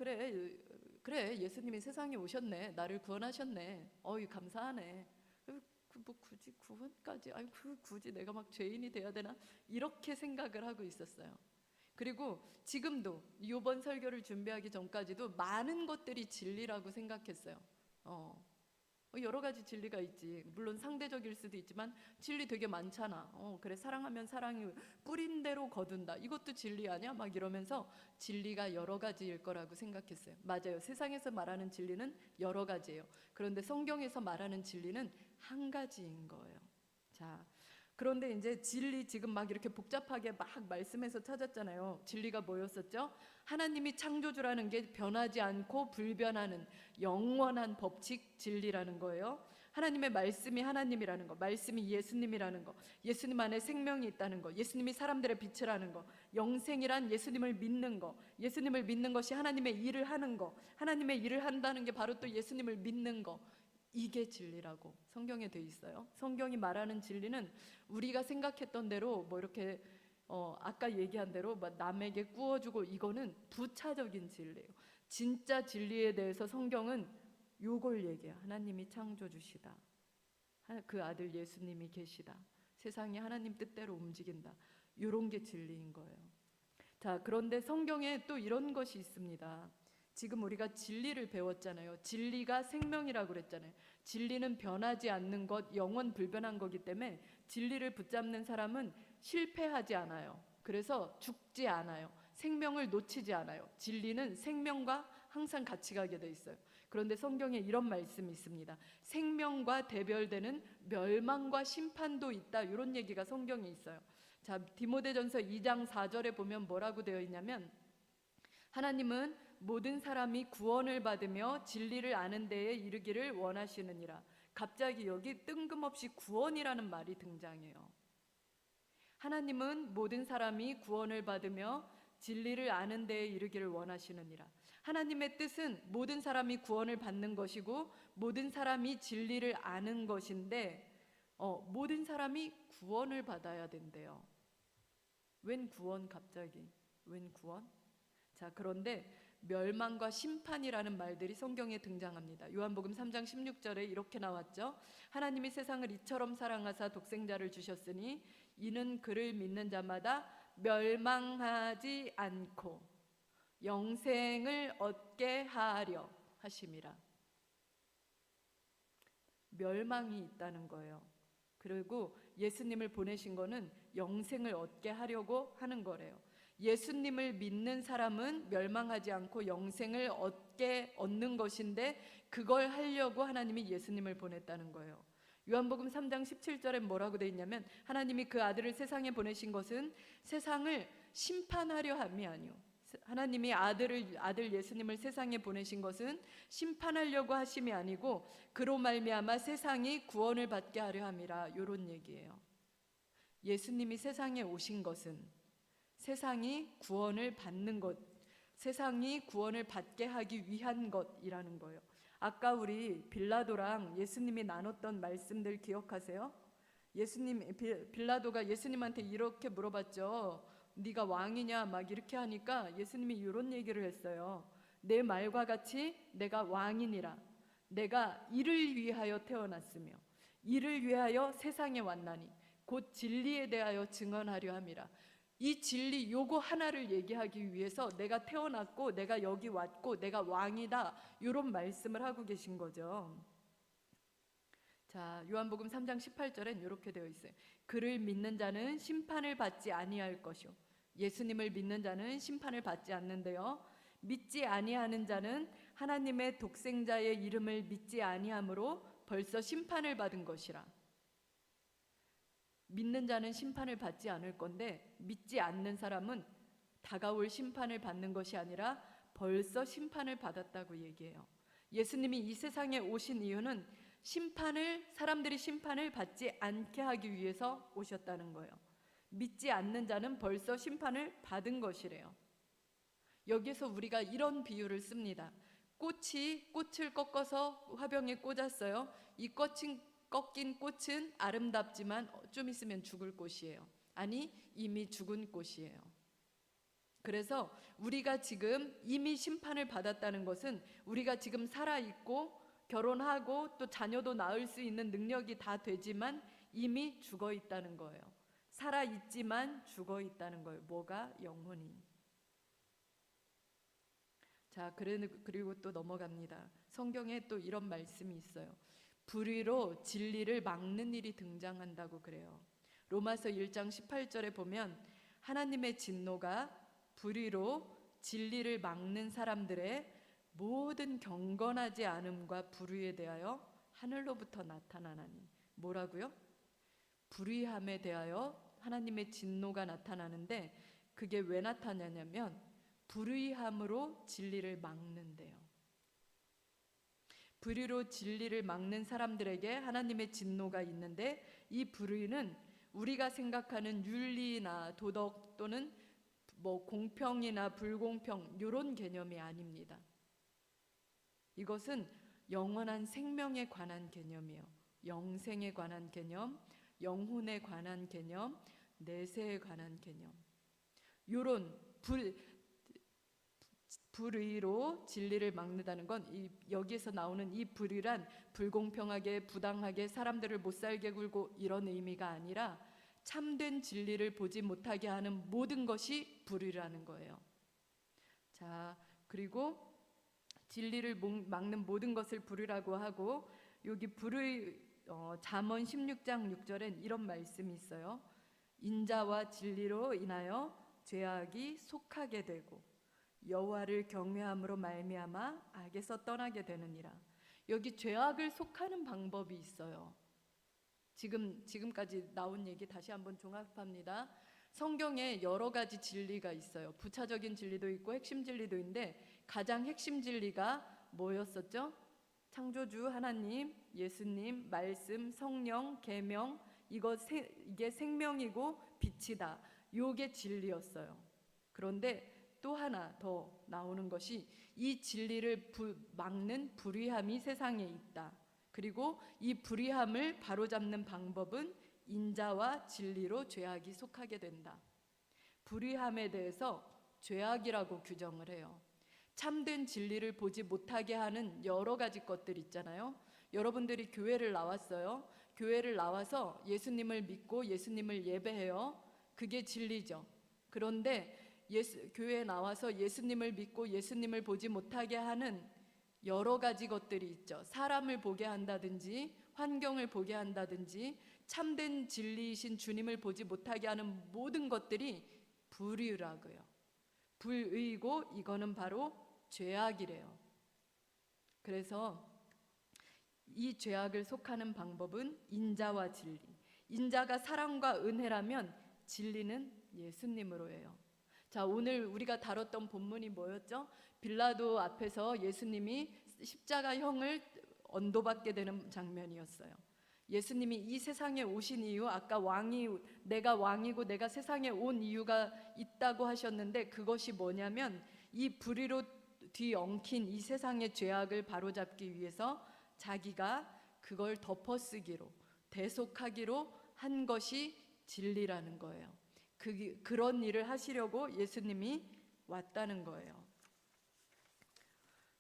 Speaker 1: 그래 예수님이 세상에 오셨네, 나를 구원하셨네, 감사하네, 뭐 굳이 구원까지, 굳이 내가 막 죄인이 돼야 되나, 이렇게 생각을 하고 있었어요. 그리고 지금도 이번 설교를 준비하기 전까지도 많은 것들이 진리라고 생각했어요. 여러 가지 진리가 있지. 물론 상대적일 수도 있지만 진리 되게 많잖아. 그래, 사랑하면 사랑이 뿌린 대로 거둔다, 이것도 진리 아니야? 막 이러면서 진리가 여러 가지일 거라고 생각했어요. 맞아요. 세상에서 말하는 진리는 여러 가지예요. 그런데 성경에서 말하는 진리는 한 가지인 거예요. 자, 그런데 이제 진리 지금 막 이렇게 복잡하게 막 말씀해서 찾았잖아요. 진리가 뭐였었죠? 하나님이 창조주라는 게 변하지 않고 불변하는 영원한 법칙, 진리라는 거예요. 하나님의 말씀이 하나님이라는 거, 말씀이 예수님이라는 거, 예수님 안에 생명이 있다는 거, 예수님이 사람들의 빛이라는 거, 영생이란 예수님을 믿는 거, 예수님을 믿는 것이 하나님의 일을 하는 거, 하나님의 일을 한다는 게 바로 또 예수님을 믿는 거, 이게 진리라고 성경에 돼 있어요. 성경이 말하는 진리는 우리가 생각했던 대로 뭐 이렇게 아까 얘기한 대로 뭐 남에게 꾸어주고, 이거는 부차적인 진리예요. 진짜 진리에 대해서 성경은 요걸 얘기해요. 하나님이 창조주시다, 그 아들 예수님이 계시다, 세상이 하나님 뜻대로 움직인다, 요런 게 진리인 거예요. 자, 그런데 성경에 또 이런 것이 있습니다. 지금 우리가 진리를 배웠잖아요. 진리가 생명이라고 그랬잖아요. 진리는 변하지 않는 것, 영원 불변한 거기 때문에 진리를 붙잡는 사람은 실패하지 않아요. 그래서 죽지 않아요. 생명을 놓치지 않아요. 진리는 생명과 항상 같이 가게 돼 있어요. 그런데 성경에 이런 말씀이 있습니다. 생명과 대별되는 멸망과 심판도 있다, 이런 얘기가 성경에 있어요. 자, 디모데전서 2장 4절에 보면 뭐라고 되어 있냐면, 하나님은 모든 사람이 구원을 받으며 진리를 아는 데에 이르기를 원하시느니라. 갑자기 여기 뜬금없이 구원이라는 말이 등장해요. 하나님은 모든 사람이 구원을 받으며 진리를 아는 데에 이르기를 원하시느니라. 하나님의 뜻은 모든 사람이 구원을 받는 것이고 모든 사람이 진리를 아는 것인데 모든 사람이 구원을 받아야 된대요. 웬 구원 갑자기? 웬 구원? 자, 그런데 멸망과 심판이라는 말들이 성경에 등장합니다. 요한복음 3장 16절에 이렇게 나왔죠. 하나님이 세상을 이처럼 사랑하사 독생자를 주셨으니 이는 그를 믿는 자마다 멸망하지 않고 영생을 얻게 하려 하심이라. 멸망이 있다는 거예요. 그리고 예수님을 보내신 거는 영생을 얻게 하려고 하는 거래요. 예수님을 믿는 사람은 멸망하지 않고 영생을 얻는 것인데 그걸 하려고 하나님이 예수님을 보냈다는 거예요. 요한복음 3장 17절에 뭐라고 되어 있냐면, 하나님이 그 아들을 세상에 보내신 것은 세상을 심판하려 함이 아니요, 하나님이 아들 예수님을 세상에 보내신 것은 심판하려고 하심이 아니고 그로 말미암아 세상이 구원을 받게 하려 함이라, 이런 얘기예요. 예수님이 세상에 오신 것은 세상이 구원을 받는 것, 세상이 구원을 받게 하기 위한 것이라는 거예요. 아까 우리 빌라도랑 예수님이 나눴던 말씀들 기억하세요? 빌라도가 예수님한테 이렇게 물어봤죠. 네가 왕이냐 막 이렇게 하니까 예수님이 이런 얘기를 했어요. 내 말과 같이 내가 왕이니라. 내가 이를 위하여 태어났으며 이를 위하여 세상에 왔나니 곧 진리에 대하여 증언하려 함이라. 이 진리 요거 하나를 얘기하기 위해서 내가 태어났고 내가 여기 왔고 내가 왕이다, 이런 말씀을 하고 계신 거죠. 자, 요한복음 3장 18절엔 이렇게 되어 있어요. 그를 믿는 자는 심판을 받지 아니할 것이요, 예수님을 믿는 자는 심판을 받지 않는데요, 믿지 아니하는 자는 하나님의 독생자의 이름을 믿지 아니함으로 벌써 심판을 받은 것이라. 믿는 자는 심판을 받지 않을 건데 믿지 않는 사람은 다가올 심판을 받는 것이 아니라 벌써 심판을 받았다고 얘기해요. 예수님이 이 세상에 오신 이유는 사람들이 심판을 받지 않게 하기 위해서 오셨다는 거예요. 믿지 않는 자는 벌써 심판을 받은 것이래요. 여기서 우리가 이런 비유를 씁니다. 꽃을 꺾어서 화병에 꽂았어요. 이 꺾인 꽃은 아름답지만 좀 있으면 죽을 꽃이에요. 아니, 이미 죽은 꽃이에요. 그래서 우리가 지금 이미 심판을 받았다는 것은 우리가 지금 살아있고 결혼하고 또 자녀도 낳을 수 있는 능력이 다 되지만 이미 죽어 있다는 거예요. 살아있지만 죽어 있다는 거예요. 뭐가? 영혼이. 자, 그리고 또 넘어갑니다. 성경에 또 이런 말씀이 있어요. 불의로 진리를 막는 일이 등장한다고 그래요. 로마서 1장 18절에 보면 하나님의 진노가 불의로 진리를 막는 사람들의 모든 경건하지 않음과 불의에 대하여 하늘로부터 나타나나니. 뭐라고요? 불의함에 대하여 하나님의 진노가 나타나는데 그게 왜 나타나냐면 불의함으로 진리를 막는데요. 불의로 진리를 막는 사람들에게 하나님의 진노가 있는데 이 불의는 우리가 생각하는 윤리나 도덕 또는 공평이나 불공평 이런 개념이 아닙니다. 이것은 영원한 생명에 관한 개념이에요. 영생에 관한 개념, 영혼에 관한 개념, 내세에 관한 개념. 이런 불의로 진리를 막는다는 건 여기에서 나오는 이 불의란 불공평하게 부당하게 사람들을 못 살게 굴고 이런 의미가 아니라 참된 진리를 보지 못하게 하는 모든 것이 불의라는 거예요. 자, 그리고 진리를 막는 모든 것을 불의라고 하고 여기 잠언 16장 6절엔 이런 말씀이 있어요. 인자와 진리로 인하여 죄악이 속하게 되고 여호와를 경외함으로 말미암아 악에서 떠나게 되느니라. 여기 죄악을 속하는 방법이 있어요. 지금까지 나온 얘기 다시 한번 종합합니다. 성경에 여러 가지 진리가 있어요. 부차적인 진리도 있고 핵심 진리도 있는데 가장 핵심 진리가 뭐였었죠? 창조주 하나님, 예수님, 말씀, 성령, 계명, 이게 생명이고 빛이다. 요게 진리였어요. 그런데 또 하나 더 나오는 것이 이 진리를 막는 불의함이 세상에 있다. 그리고 이 불의함을 바로잡는 방법은 인자와 진리로 죄악이 속하게 된다. 불의함에 대해서 죄악이라고 규정을 해요. 참된 진리를 보지 못하게 하는 여러 가지 것들 있잖아요. 여러분들이 교회를 나왔어요. 교회를 나와서 예수님을 믿고 예수님을 예배해요. 그게 진리죠. 그런데 교회에 나와서 예수님을 믿고 예수님을 보지 못하게 하는 여러 가지 것들이 있죠. 사람을 보게 한다든지 환경을 보게 한다든지 참된 진리이신 주님을 보지 못하게 하는 모든 것들이 불의라고요. 불의고 이거는 바로 죄악이래요. 그래서 이 죄악을 속하는 방법은 인자와 진리. 인자가 사랑과 은혜라면 진리는 예수님으로 해요. 자, 오늘 우리가 다뤘던 본문이 뭐였죠? 빌라도 앞에서 예수님이 십자가형을 언도받게 되는 장면이었어요. 예수님이 이 세상에 오신 이유, 아까 내가 왕이고 내가 세상에 온 이유가 있다고 하셨는데 그것이 뭐냐면 이 불의로 뒤엉킨 이 세상의 죄악을 바로잡기 위해서 자기가 그걸 덮어쓰기로 대속하기로 한 것이 진리라는 거예요. 그런 일을 하시려고 예수님이 왔다는 거예요.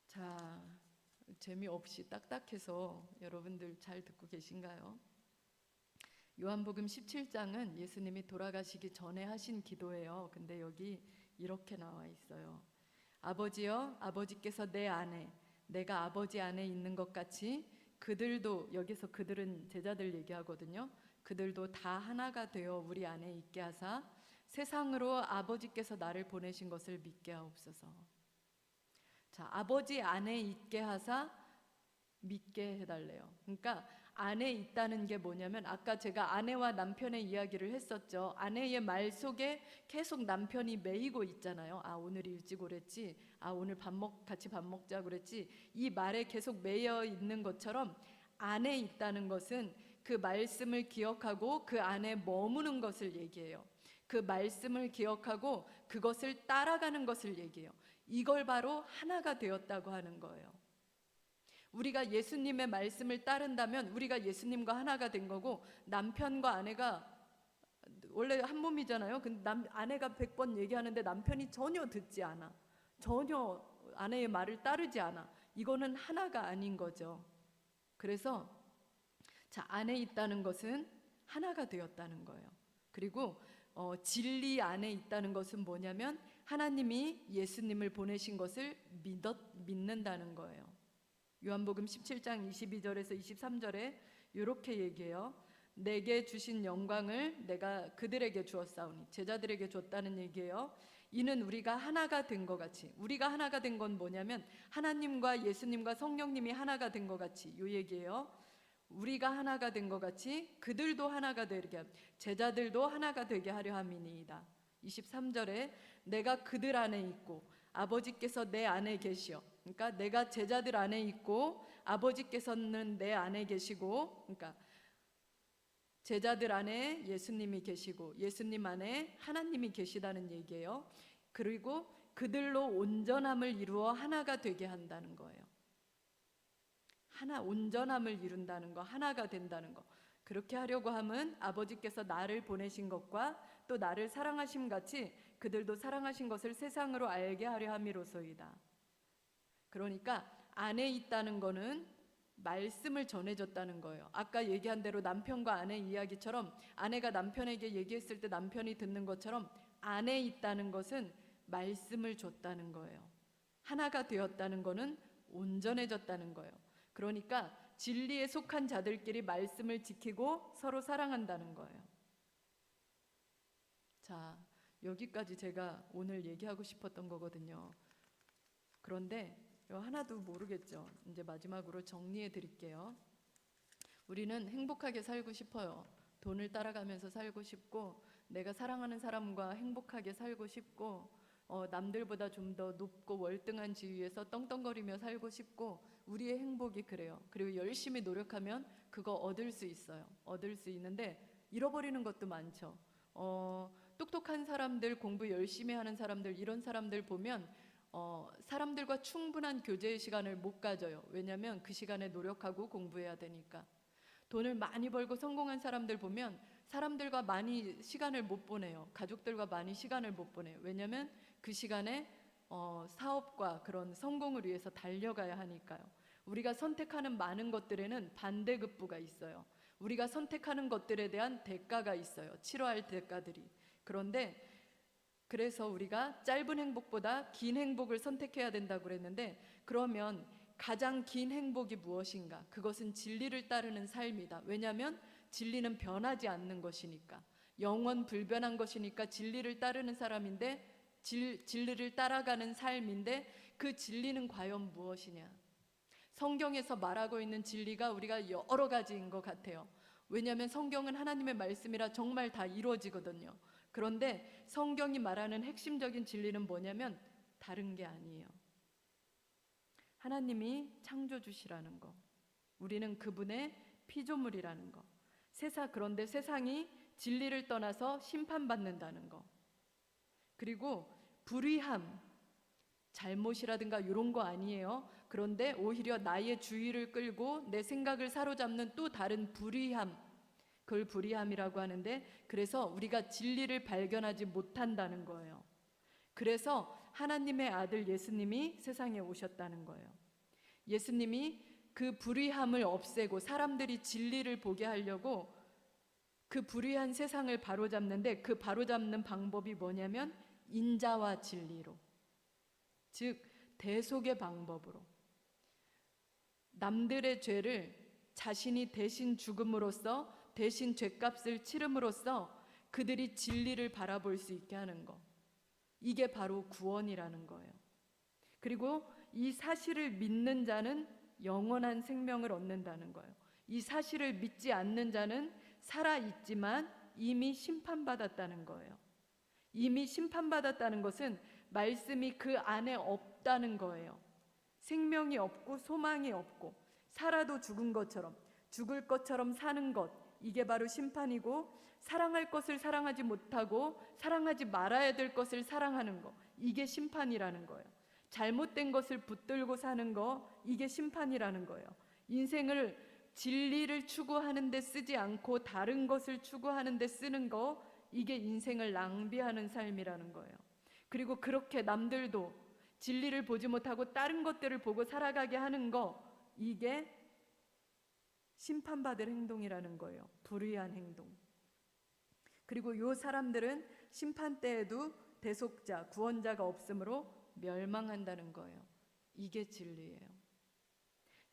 Speaker 1: 자, 재미없이 딱딱해서 여러분들 잘 듣고 계신가요? 요한복음 17장은 예수님이 돌아가시기 전에 하신 기도예요. 근데 여기 이렇게 나와 있어요. 아버지여, 아버지께서 내 안에, 내가 아버지 안에 있는 것 같이 그들도, 여기서 그들은 제자들 얘기하거든요. 그들도 다 하나가 되어 우리 안에 있게 하사 세상으로 아버지께서 나를 보내신 것을 믿게 하옵소서. 자, 아버지 안에 있게 하사 믿게 해달래요. 그러니까 안에 있다는 게 뭐냐면, 아까 제가 아내와 남편의 이야기를 했었죠. 아내의 말 속에 계속 남편이 매이고 있잖아요. 아, 오늘 일찍 오랬지. 아, 오늘 같이 밥 먹자 그랬지. 이 말에 계속 매여 있는 것처럼 안에 있다는 것은 그 말씀을 기억하고 그 안에 머무는 것을 얘기해요. 그 말씀을 기억하고 그것을 따라가는 것을 얘기해요. 이걸 바로 하나가 되었다고 하는 거예요. 우리가 예수님의 말씀을 따른다면 우리가 예수님과 하나가 된 거고, 남편과 아내가 원래 한 몸이잖아요. 근데 아내가 100번 얘기하는데 남편이 전혀 듣지 않아. 전혀 아내의 말을 따르지 않아. 이거는 하나가 아닌 거죠. 그래서 자, 안에 있다는 것은 하나가 되었다는 거예요. 그리고 진리 안에 있다는 것은 뭐냐면 하나님이 예수님을 보내신 것을 믿는다는 거예요. 요한복음 17장 22절에서 23절에 이렇게 얘기해요. 내게 주신 영광을 내가 그들에게 주었사오니, 제자들에게 줬다는 얘기예요. 이는 우리가 하나가 된 것 같이, 우리가 하나가 된 건 뭐냐면 하나님과 예수님과 성령님이 하나가 된 것 같이, 이 얘기예요. 우리가 하나가 된 것 같이 그들도 하나가 되게, 제자들도 하나가 되게 하려 함이니이다. 23절에 내가 그들 안에 있고 아버지께서 내 안에 계시어, 그러니까 내가 제자들 안에 있고 아버지께서는 내 안에 계시고, 그러니까 제자들 안에 예수님이 계시고 예수님 안에 하나님이 계시다는 얘기예요. 그리고 그들로 온전함을 이루어 하나가 되게 한다는 거예요. 하나, 온전함을 이룬다는 거, 하나가 된다는 거. 그렇게 하려고 함은 아버지께서 나를 보내신 것과 또 나를 사랑하심 같이 그들도 사랑하신 것을 세상으로 알게 하려 함이로소이다. 그러니까 안에 있다는 거는 말씀을 전해줬다는 거예요. 아까 얘기한 대로 남편과 아내 이야기처럼 아내가 남편에게 얘기했을 때 남편이 듣는 것처럼 안에 있다는 것은 말씀을 줬다는 거예요. 하나가 되었다는 거는 온전해졌다는 거예요. 그러니까 진리에 속한 자들끼리 말씀을 지키고 서로 사랑한다는 거예요. 자, 여기까지 제가 오늘 얘기하고 싶었던 거거든요. 그런데 하나도 모르겠죠. 이제 마지막으로 정리해 드릴게요. 우리는 행복하게 살고 싶어요. 돈을 따라가면서 살고 싶고, 내가 사랑하는 사람과 행복하게 살고 싶고, 남들보다 좀 더 높고 월등한 지위에서 떵떵거리며 살고 싶고, 우리의 행복이 그래요. 그리고 열심히 노력하면 그거 얻을 수 있어요. 얻을 수 있는데 잃어버리는 것도 많죠. 똑똑한 사람들, 공부 열심히 하는 사람들, 이런 사람들 보면 사람들과 충분한 교제의 시간을 못 가져요. 왜냐하면 그 시간에 노력하고 공부해야 되니까. 돈을 많이 벌고 성공한 사람들 보면 사람들과 많이 시간을 못 보내요. 가족들과 많이 시간을 못 보내요. 왜냐하면 그 시간에 사업과 그런 성공을 위해서 달려가야 하니까요. 우리가 선택하는 많은 것들에는 반대급부가 있어요. 우리가 선택하는 것들에 대한 대가가 있어요. 치러야 대가들이. 그런데 그래서 우리가 짧은 행복보다 긴 행복을 선택해야 된다고 그랬는데, 그러면 가장 긴 행복이 무엇인가? 그것은 진리를 따르는 삶이다. 왜냐하면 진리는 변하지 않는 것이니까, 영원 불변한 것이니까 진리를 따르는 사람인데, 진리를 따라가는 삶인데, 그 진리는 과연 무엇이냐? 성경에서 말하고 있는 진리가 우리가 여러 가지인 것 같아요. 왜냐하면 성경은 하나님의 말씀이라 정말 다 이루어지거든요. 그런데 성경이 말하는 핵심적인 진리는 뭐냐면 다른 게 아니에요. 하나님이 창조주시라는 거, 우리는 그분의 피조물이라는 거, 그런데 세상이 진리를 떠나서 심판받는다는 거, 그리고 불의함, 잘못이라든가 이런 거 아니에요. 그런데 오히려 나의 주의를 끌고 내 생각을 사로잡는 또 다른 불의함, 그걸 불의함이라고 하는데, 그래서 우리가 진리를 발견하지 못한다는 거예요. 그래서 하나님의 아들 예수님이 세상에 오셨다는 거예요. 예수님이 그 불의함을 없애고 사람들이 진리를 보게 하려고 그 불의한 세상을 바로잡는데, 그 바로잡는 방법이 뭐냐면 인자와 진리로, 즉 대속의 방법으로, 남들의 죄를 자신이 대신 죽음으로써, 대신 죄값을 치름으로써 그들이 진리를 바라볼 수 있게 하는 것, 이게 바로 구원이라는 거예요. 그리고 이 사실을 믿는 자는 영원한 생명을 얻는다는 거예요. 이 사실을 믿지 않는 자는 살아있지만 이미 심판받았다는 거예요. 이미 심판받았다는 것은 말씀이 그 안에 없다는 거예요. 생명이 없고 소망이 없고 살아도 죽은 것처럼, 죽을 것처럼 사는 것, 이게 바로 심판이고, 사랑할 것을 사랑하지 못하고 사랑하지 말아야 될 것을 사랑하는 것, 이게 심판이라는 거예요. 잘못된 것을 붙들고 사는 거, 이게 심판이라는 거예요. 인생을 진리를 추구하는 데 쓰지 않고 다른 것을 추구하는 데 쓰는 거, 이게 인생을 낭비하는 삶이라는 거예요. 그리고 그렇게 남들도 진리를 보지 못하고 다른 것들을 보고 살아가게 하는 거, 이게 심판받을 행동이라는 거예요. 불의한 행동. 그리고 요 사람들은 심판 때에도 대속자, 구원자가 없으므로 멸망한다는 거예요. 이게 진리예요.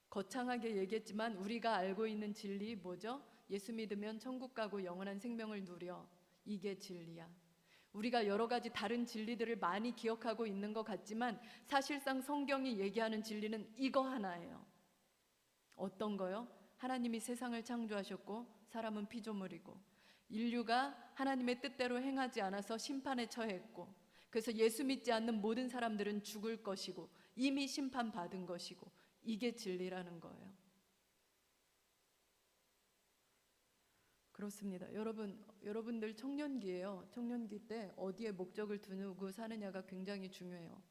Speaker 1: 거창하게 얘기했지만 우리가 알고 있는 진리 뭐죠? 예수 믿으면 천국 가고 영원한 생명을 누려. 이게 진리야. 우리가 여러 가지 다른 진리들을 많이 기억하고 있는 것 같지만 사실상 성경이 얘기하는 진리는 이거 하나예요. 어떤 거요? 하나님이 세상을 창조하셨고 사람은 피조물이고, 인류가 하나님의 뜻대로 행하지 않아서 심판에 처했고, 그래서 예수 믿지 않는 모든 사람들은 죽을 것이고 이미 심판받은 것이고, 이게 진리라는 거예요. 그렇습니다. 여러분들 청년기예요. 청년기 때 어디에 목적을 두고 사느냐가 굉장히 중요해요.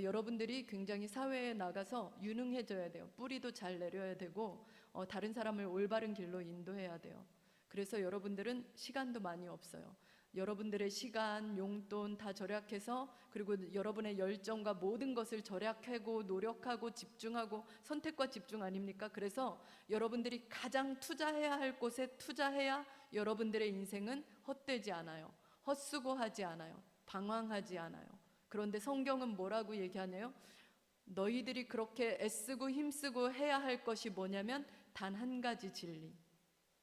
Speaker 1: 여러분들이 굉장히 사회에 나가서 유능해져야 돼요. 뿌리도 잘 내려야 되고 다른 사람을 올바른 길로 인도해야 돼요. 그래서 여러분들은 시간도 많이 없어요. 여러분들의 시간, 용돈 다 절약해서, 그리고 여러분의 열정과 모든 것을 절약하고 노력하고 집중하고, 선택과 집중 아닙니까? 그래서 여러분들이 가장 투자해야 할 곳에 투자해야 여러분들의 인생은 헛되지 않아요. 헛수고하지 않아요. 방황하지 않아요. 그런데 성경은 뭐라고 얘기하나요? 너희들이 그렇게 애쓰고 힘쓰고 해야 할 것이 뭐냐면 단 한 가지 진리.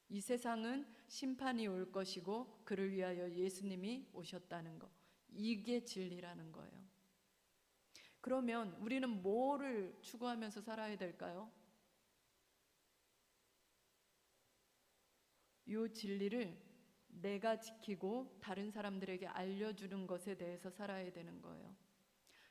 Speaker 1: 이 세상은 심판이 올 것이고 그를 위하여 예수님이 오셨다는 것, 이게 진리라는 거예요. 그러면 우리는 뭐를 추구하면서 살아야 될까요? 이 진리를 내가 지키고 다른 사람들에게 알려주는 것에 대해서 살아야 되는 거예요.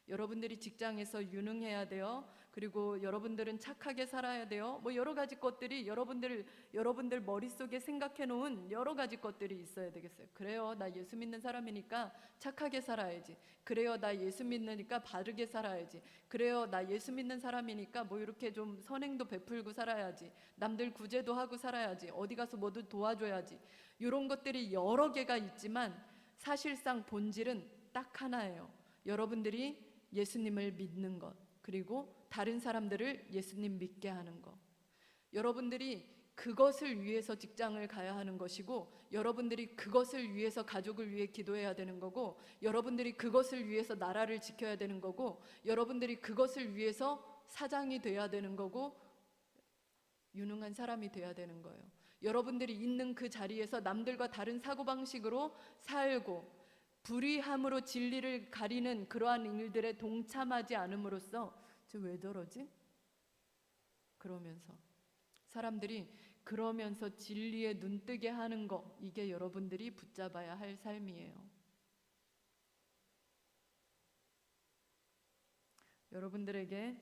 Speaker 1: 여러분들이 직장에서 유능해야 돼요. 그리고 여러분들은 착하게 살아야 돼요. 뭐 여러 가지 것들이 여러분들 머릿속에 생각해 놓은 여러 가지 것들이 있어야 되겠어요. 그래요, 나 예수 믿는 사람이니까 착하게 살아야지. 그래요, 나 예수 믿으니까 바르게 살아야지. 그래요, 나 예수 믿는 사람이니까 뭐 이렇게 좀 선행도 베풀고 살아야지. 남들 구제도 하고 살아야지. 어디 가서 뭐도 도와줘야지. 이런 것들이 여러 개가 있지만 사실상 본질은 딱 하나예요. 여러분들이 예수님을 믿는 것, 그리고 다른 사람들을 예수님 믿게 하는 것. 여러분들이 그것을 위해서 직장을 가야 하는 것이고, 여러분들이 그것을 위해서 가족을 위해 기도해야 되는 거고, 여러분들이 그것을 위해서 나라를 지켜야 되는 거고, 여러분들이 그것을 위해서 사장이 돼야 되는 거고, 유능한 사람이 돼야 되는 거예요. 여러분들이 있는 그 자리에서 남들과 다른 사고방식으로 살고 불의함으로 진리를 가리는 그러한 일들에 동참하지 않음으로써 저 왜 저러지? 그러면서 사람들이 그러면서 진리에 눈뜨게 하는 거, 이게 여러분들이 붙잡아야 할 삶이에요. 여러분들에게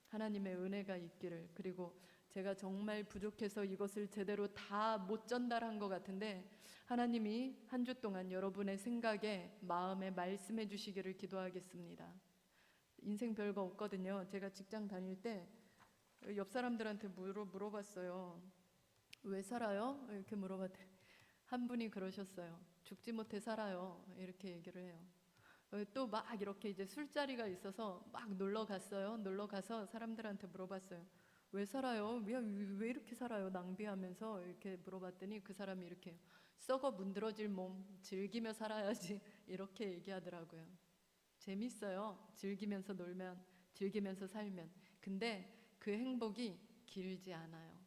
Speaker 1: 하나님의 은혜가 있기를, 그리고 제가 정말 부족해서 이것을 제대로 다 못 전달한 것 같은데 하나님이 한 주 동안 여러분의 생각에, 마음에 말씀해 주시기를 기도하겠습니다. 인생 별거 없거든요. 제가 직장 다닐 때 옆 사람들한테 물어봤어요. 왜 살아요? 이렇게 물어봤더니 한 분이 그러셨어요. 죽지 못해 살아요. 이렇게 얘기를 해요. 또 막 이렇게 이제 술자리가 있어서 막 놀러 갔어요. 놀러 가서 사람들한테 물어봤어요. 왜 살아요? 왜 이렇게 살아요? 낭비하면서 이렇게 물어봤더니 그 사람이 이렇게 썩어 문드러질 몸 즐기며 살아야지 이렇게 얘기하더라고요. 재밌어요. 즐기면서 놀면, 즐기면서 살면. 근데 그 행복이 길지 않아요.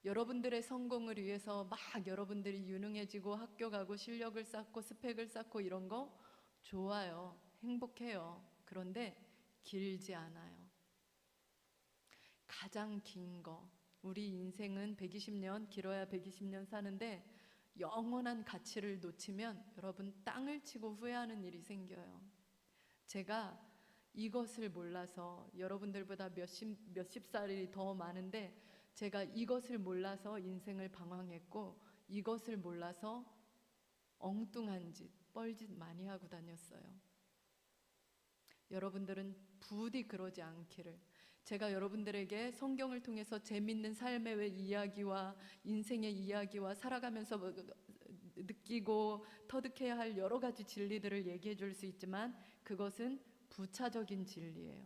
Speaker 1: 여러분들의 성공을 위해서 막 여러분들이 유능해지고 학교 가고 실력을 쌓고 스펙을 쌓고 이런 거 좋아요. 행복해요. 그런데 길지 않아요. 가장 긴 거. 우리 인생은 120년, 길어야 120년 사는데 영원한 가치를 놓치면 여러분 땅을 치고 후회하는 일이 생겨요. 제가 이것을 몰라서 여러분들보다 몇십 살이 더 많은데 제가 이것을 몰라서 인생을 방황했고 이것을 몰라서 엉뚱한 짓, 뻘짓 많이 하고 다녔어요. 여러분들은 부디 그러지 않기를. 제가 여러분들에게 성경을 통해서 재밌는 삶의 이야기와 인생의 이야기와 살아가면서 느끼고 터득해야 할 여러 가지 진리들을 얘기해 줄 수 있지만 그것은 부차적인 진리예요.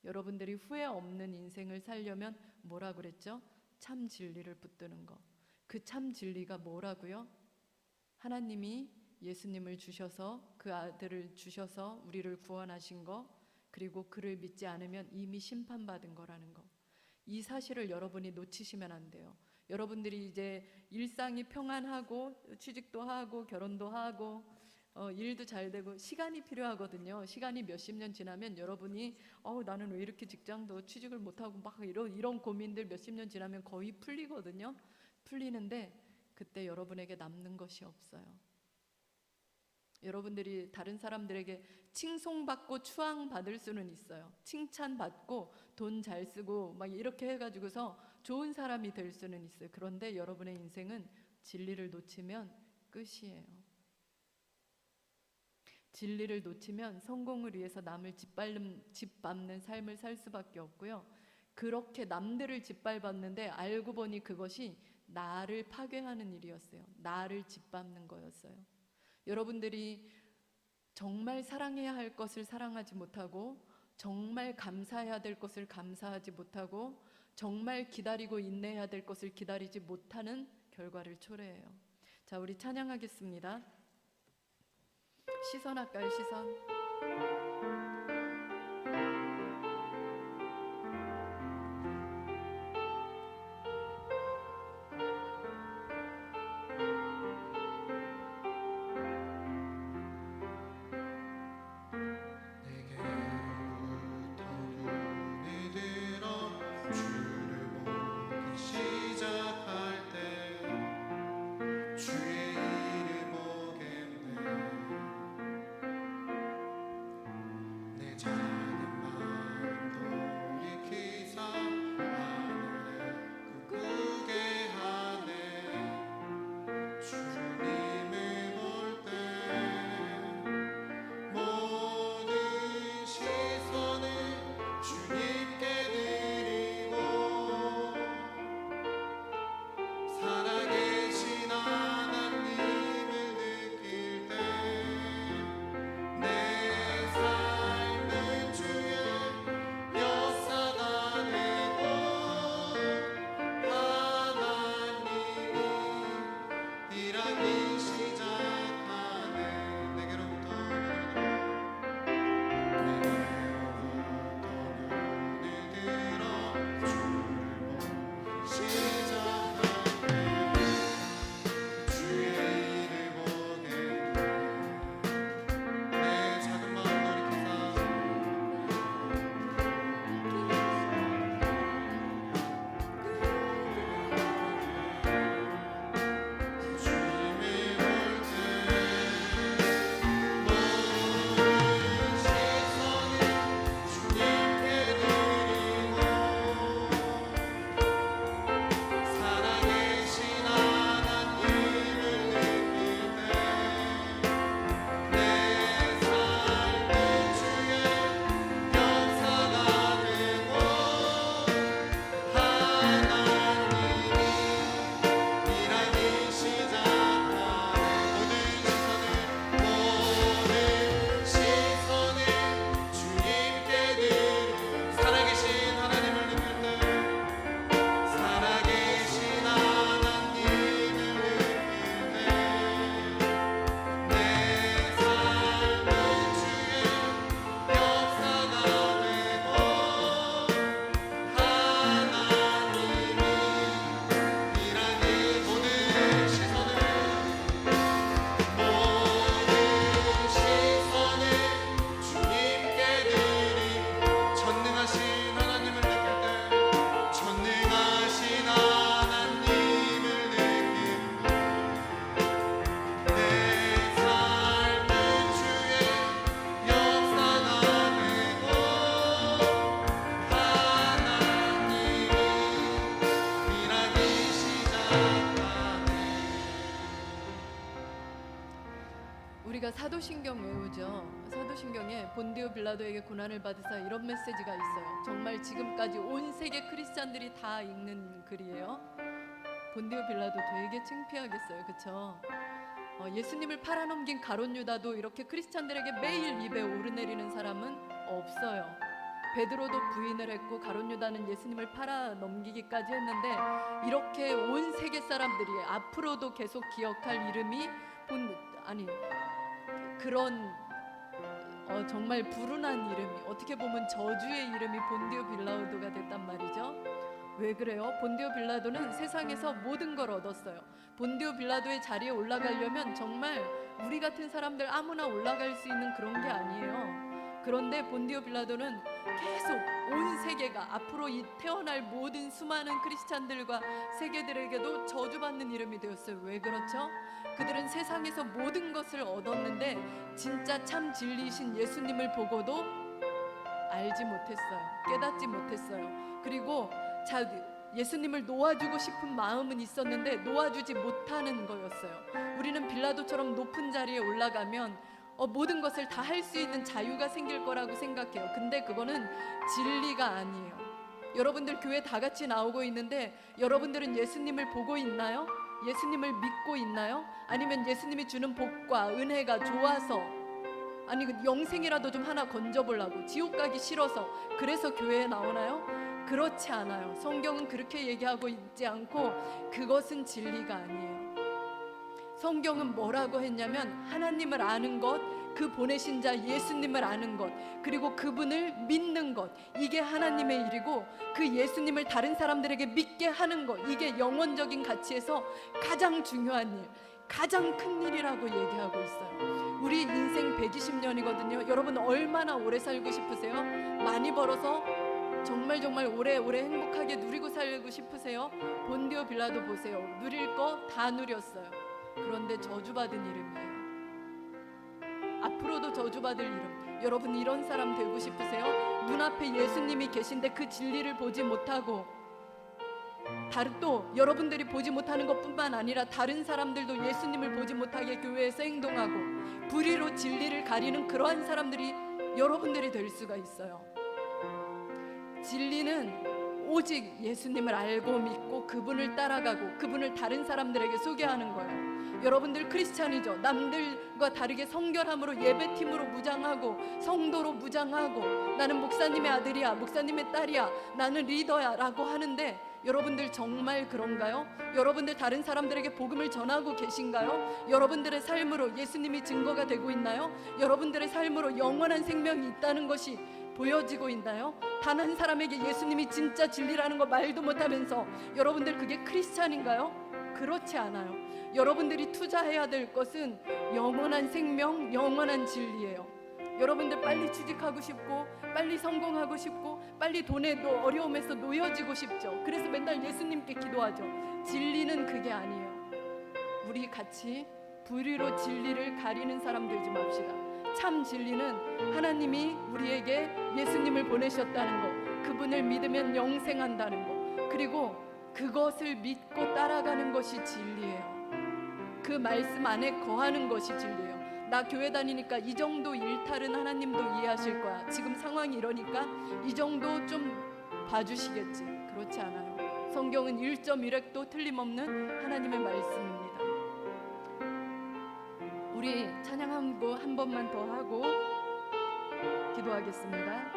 Speaker 1: 여러분들이 후회 없는 인생을 살려면 뭐라 그랬죠? 참 진리를 붙드는 거. 그 참 진리가 뭐라고요? 하나님이 예수님을 주셔서 그 아들을 주셔서 우리를 구원하신 거, 그리고 그를 믿지 않으면 이미 심판받은 거라는 거. 이 사실을 여러분이 놓치시면 안 돼요. 여러분들이 이제 일상이 평안하고 취직도 하고 결혼도 하고 일도 잘 되고 시간이 필요하거든요. 시간이 몇십 년 지나면 여러분이 나는 왜 이렇게 직장도 취직을 못하고 막 이런 고민들 몇십 년 지나면 거의 풀리거든요. 풀리는데 그때 여러분에게 남는 것이 없어요. 여러분들이 다른 사람들에게 칭송받고 추앙받을 수는 있어요. 칭찬받고 돈 잘 쓰고 막 이렇게 해가지고서 좋은 사람이 될 수는 있어요. 그런데 여러분의 인생은 진리를 놓치면 끝이에요. 진리를 놓치면 성공을 위해서 남을 짓밟는 삶을 살 수밖에 없고요. 그렇게 남들을 짓밟았는데 알고 보니 그것이 나를 파괴하는 일이었어요. 나를 짓밟는 거였어요. 여러분들이 정말 사랑해야 할 것을 사랑하지 못하고 정말 감사해야 될 것을 감사하지 못하고 정말 기다리고 인내해야 될 것을 기다리지 못하는 결과를 초래해요. 자, 우리 찬양하겠습니다. 시선 할까요? 시선. 우리가 사도신경 외우죠. 사도신경에 본디오 빌라도에게 고난을 받으사 이런 메시지가 있어요. 정말 지금까지 온 세계 크리스찬들이 다 읽는 글이에요. 본디오 빌라도 되게 창피하겠어요, 그렇죠? 예수님을 팔아넘긴 가룟 유다도 이렇게 크리스찬들에게 매일 입에 오르내리는 사람은 없어요. 베드로도 부인을 했고 가룟 유다는 예수님을 팔아넘기기까지 했는데, 이렇게 온 세계 사람들이 앞으로도 계속 기억할 이름이 그런 정말 불운한 이름이, 어떻게 보면 저주의 이름이 본디오 빌라도가 됐단 말이죠. 왜 그래요? 본디오 빌라도는 세상에서 모든 걸 얻었어요. 본디오 빌라도의 자리에 올라가려면 정말 우리 같은 사람들 아무나 올라갈 수 있는 그런 게 아니에요. 그런데 본디오 빌라도는 계속 온 세계가, 앞으로 이 태어날 모든 수많은 크리스찬들과 세계들에게도 저주받는 이름이 되었어요. 왜 그렇죠? 그들은 세상에서 모든 것을 얻었는데 진짜 참 진리이신 예수님을 보고도 알지 못했어요. 깨닫지 못했어요. 그리고 예수님을 놓아주고 싶은 마음은 있었는데 놓아주지 못하는 거였어요. 우리는 빌라도처럼 높은 자리에 올라가면 모든 것을 다 할 수 있는 자유가 생길 거라고 생각해요. 근데 그거는 진리가 아니에요. 여러분들 교회 다 같이 나오고 있는데 여러분들은 예수님을 보고 있나요? 예수님을 믿고 있나요? 아니면 예수님이 주는 복과 은혜가 좋아서, 아니 영생이라도 좀 하나 건져보려고, 지옥 가기 싫어서 그래서 교회에 나오나요? 그렇지 않아요. 성경은 그렇게 얘기하고 있지 않고 그것은 진리가 아니에요. 성경은 뭐라고 했냐면 하나님을 아는 것, 그 보내신 자 예수님을 아는 것, 그리고 그분을 믿는 것, 이게 하나님의 일이고, 그 예수님을 다른 사람들에게 믿게 하는 것, 이게 영원적인 가치에서 가장 중요한 일, 가장 큰 일이라고 얘기하고 있어요. 우리 인생 120년이거든요. 여러분 얼마나 오래 살고 싶으세요? 많이 벌어서 정말 오래오래 행복하게 누리고 살고 싶으세요? 본디오 빌라도 보세요. 누릴 거 다 누렸어요. 그런데 저주받은 이름이에요. 앞으로도 저주받을 이름. 여러분 이런 사람 되고 싶으세요? 눈앞에 예수님이 계신데 그 진리를 보지 못하고, 또 여러분들이 보지 못하는 것뿐만 아니라 다른 사람들도 예수님을 보지 못하게 교회에서 행동하고 불의로 진리를 가리는 그러한 사람들이 여러분들이 될 수가 있어요. 진리는 오직 예수님을 알고 믿고 그분을 따라가고 그분을 다른 사람들에게 소개하는 거예요. 여러분들 크리스찬이죠. 남들과 다르게 성결함으로 예배팀으로 무장하고 성도로 무장하고 나는 목사님의 아들이야, 목사님의 딸이야, 나는 리더야 라고 하는데 여러분들 정말 그런가요? 여러분들 다른 사람들에게 복음을 전하고 계신가요? 여러분들의 삶으로 예수님이 증거가 되고 있나요? 여러분들의 삶으로 영원한 생명이 있다는 것이 보여지고 있나요? 단 한 사람에게 예수님이 진짜 진리라는 거 말도 못하면서 여러분들 그게 크리스찬인가요? 그렇지 않아요. 여러분들이 투자해야 될 것은 영원한 생명, 영원한 진리예요. 여러분들 빨리 취직하고 싶고 빨리 성공하고 싶고 빨리 돈의 어려움에서 놓여지고 싶죠. 그래서 맨날 예수님께 기도하죠. 진리는 그게 아니에요. 우리 같이 불의로 진리를 가리는 사람 되지 맙시다. 참 진리는 하나님이 우리에게 예수님을 보내셨다는 것, 그분을 믿으면 영생한다는 것, 그리고 그것을 믿고 따라가는 것이 진리예요. 그 말씀 안에 거하는 것이 진리예요. 나 교회 다니니까 이 정도 일탈은 하나님도 이해하실 거야. 지금 상황이 이러니까 이 정도 좀 봐주시겠지. 그렇지 않아요. 성경은 1.1획도 틀림없는 하나님의 말씀입니다. 우리 찬양 한 번만 더 하고 기도하겠습니다.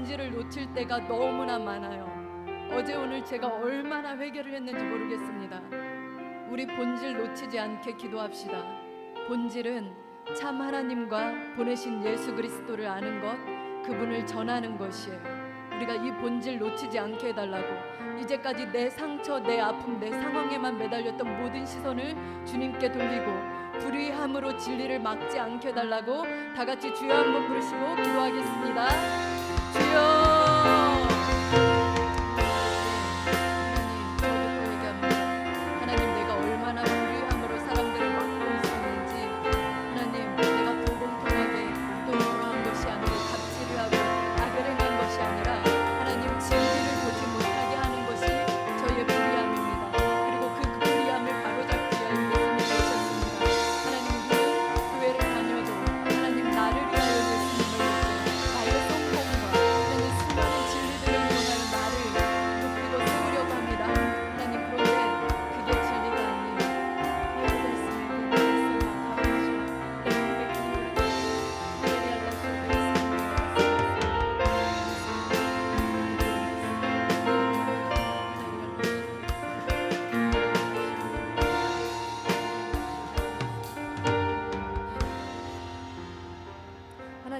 Speaker 1: 본질을 놓칠 때가 너무나 많아요. 어제 오늘 제가 얼마나 회개를 했는지 모르겠습니다. 우리 본질 놓치지 않게 기도합시다. 본질은 참 하나님과 보내신 예수 그리스도를 아는 것, 그분을 전하는 것이에요. 우리가 이 본질 놓치지 않게 해달라고, 이제까지 내 상처, 내 아픔, 내 상황에만 매달렸던 모든 시선을 주님께 돌리고 불의함으로 진리를 막지 않게 해달라고 다 같이 주여 한번 부르시고 기도하겠습니다. 주여.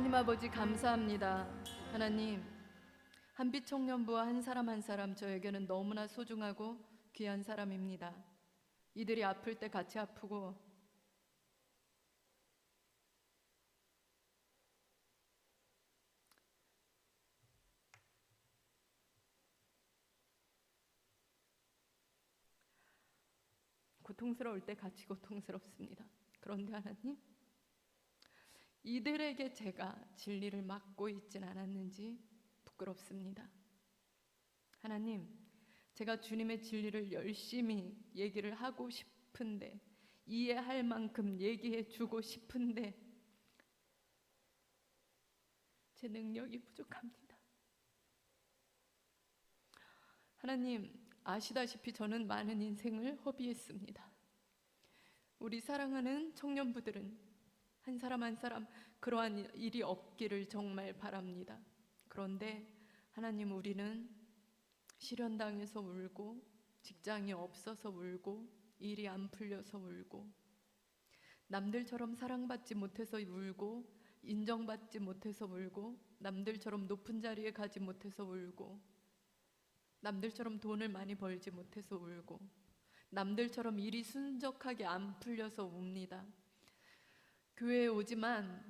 Speaker 1: 하나님 아버지 감사합니다. 하나님, 한빛 청년부와 한 사람 한 사람 저에게는 너무나 소중하고 귀한 사람입니다. 이들이 아플 때 같이 아프고 고통스러울 때 같이 고통스럽습니다. 그런데 하나님, 이들에게 제가 진리를 막고 있진 않았는지 부끄럽습니다. 하나님, 제가 주님의 진리를 열심히 얘기를 하고 싶은데, 이해할 만큼 얘기해 주고 싶은데 제 능력이 부족합니다. 하나님, 아시다시피 저는 많은 인생을 허비했습니다. 우리 사랑하는 청년부들은 한 사람 한 사람 그러한 일이 없기를 정말 바랍니다. 그런데 하나님, 우리는 실현당해서 울고, 직장이 없어서 울고, 일이 안 풀려서 울고, 남들처럼 사랑받지 못해서 울고, 인정받지 못해서 울고, 남들처럼 높은 자리에 가지 못해서 울고, 남들처럼 돈을 많이 벌지 못해서 울고, 남들처럼 일이 순적하게 안 풀려서 웁니다. 교회에 오지만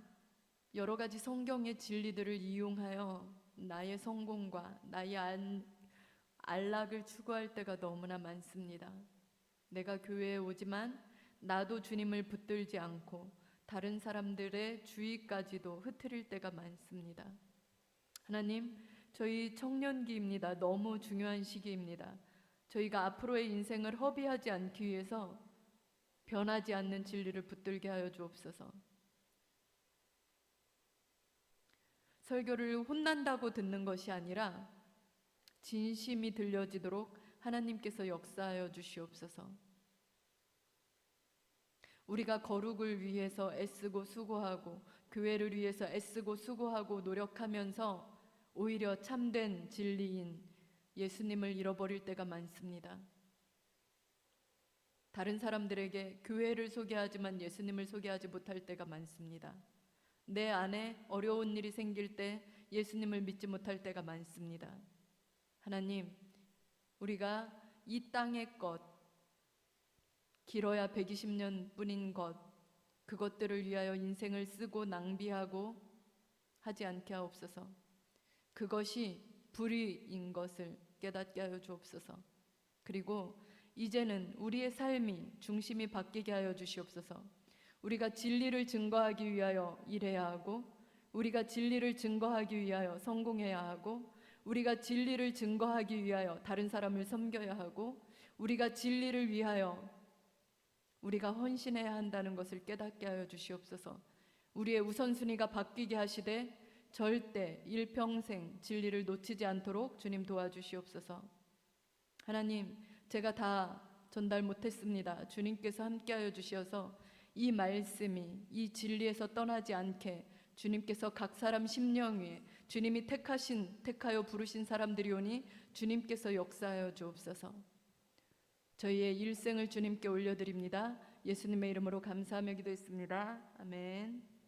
Speaker 1: 여러 가지 성경의 진리들을 이용하여 나의 성공과 나의 안락을 추구할 때가 너무나 많습니다. 내가 교회에 오지만 나도 주님을 붙들지 않고 다른 사람들의 주의까지도 흐트릴 때가 많습니다. 하나님, 저희 청년기입니다. 너무 중요한 시기입니다. 저희가 앞으로의 인생을 허비하지 않기 위해서 변하지 않는 진리를 붙들게 하여 주옵소서. 설교를 혼난다고 듣는 것이 아니라 진심이 들려지도록 하나님께서 역사하여 주시옵소서. 우리가 거룩을 위해서 애쓰고 수고하고, 교회를 위해서 애쓰고 수고하고 노력하면서 오히려 참된 진리인 예수님을 잃어버릴 때가 많습니다. 다른 사람들에게 교회를 소개하지만 예수님을 소개하지 못할 때가 많습니다. 내 안에 어려운 일이 생길 때 예수님을 믿지 못할 때가 많습니다. 하나님, 우리가 이 땅의 것, 길어야 120년 뿐인 것, 그것들을 위하여 인생을 쓰고 낭비하고 하지 않게 하옵소서. 그것이 불의인 것을 깨닫게 하여 주옵소서. 그리고 이제는 우리의 삶이 중심이 바뀌게 하여 주시옵소서. 우리가 진리를 증거하기 위하여 일해야 하고, 우리가 진리를 증거하기 위하여 성공해야 하고, 우리가 진리를 증거하기 위하여 다른 사람을 섬겨야 하고, 우리가 진리를 위하여 우리가 헌신해야 한다는 것을 깨닫게 하여 주시옵소서. 우리의 우선순위가 바뀌게 하시되 절대 일평생 진리를 놓치지 않도록 주님 도와주시옵소서. 하나님, 제가 다 전달 못했습니다. 주님께서 함께하여 주시어서 이 말씀이 이 진리에서 떠나지 않게 주님께서 각 사람 심령 위에, 주님이 택하여 부르신 사람들이 오니 주님께서 역사하여 주옵소서. 저희의 일생을 주님께 올려드립니다. 예수님의 이름으로 감사하며 기도했습니다. 아멘.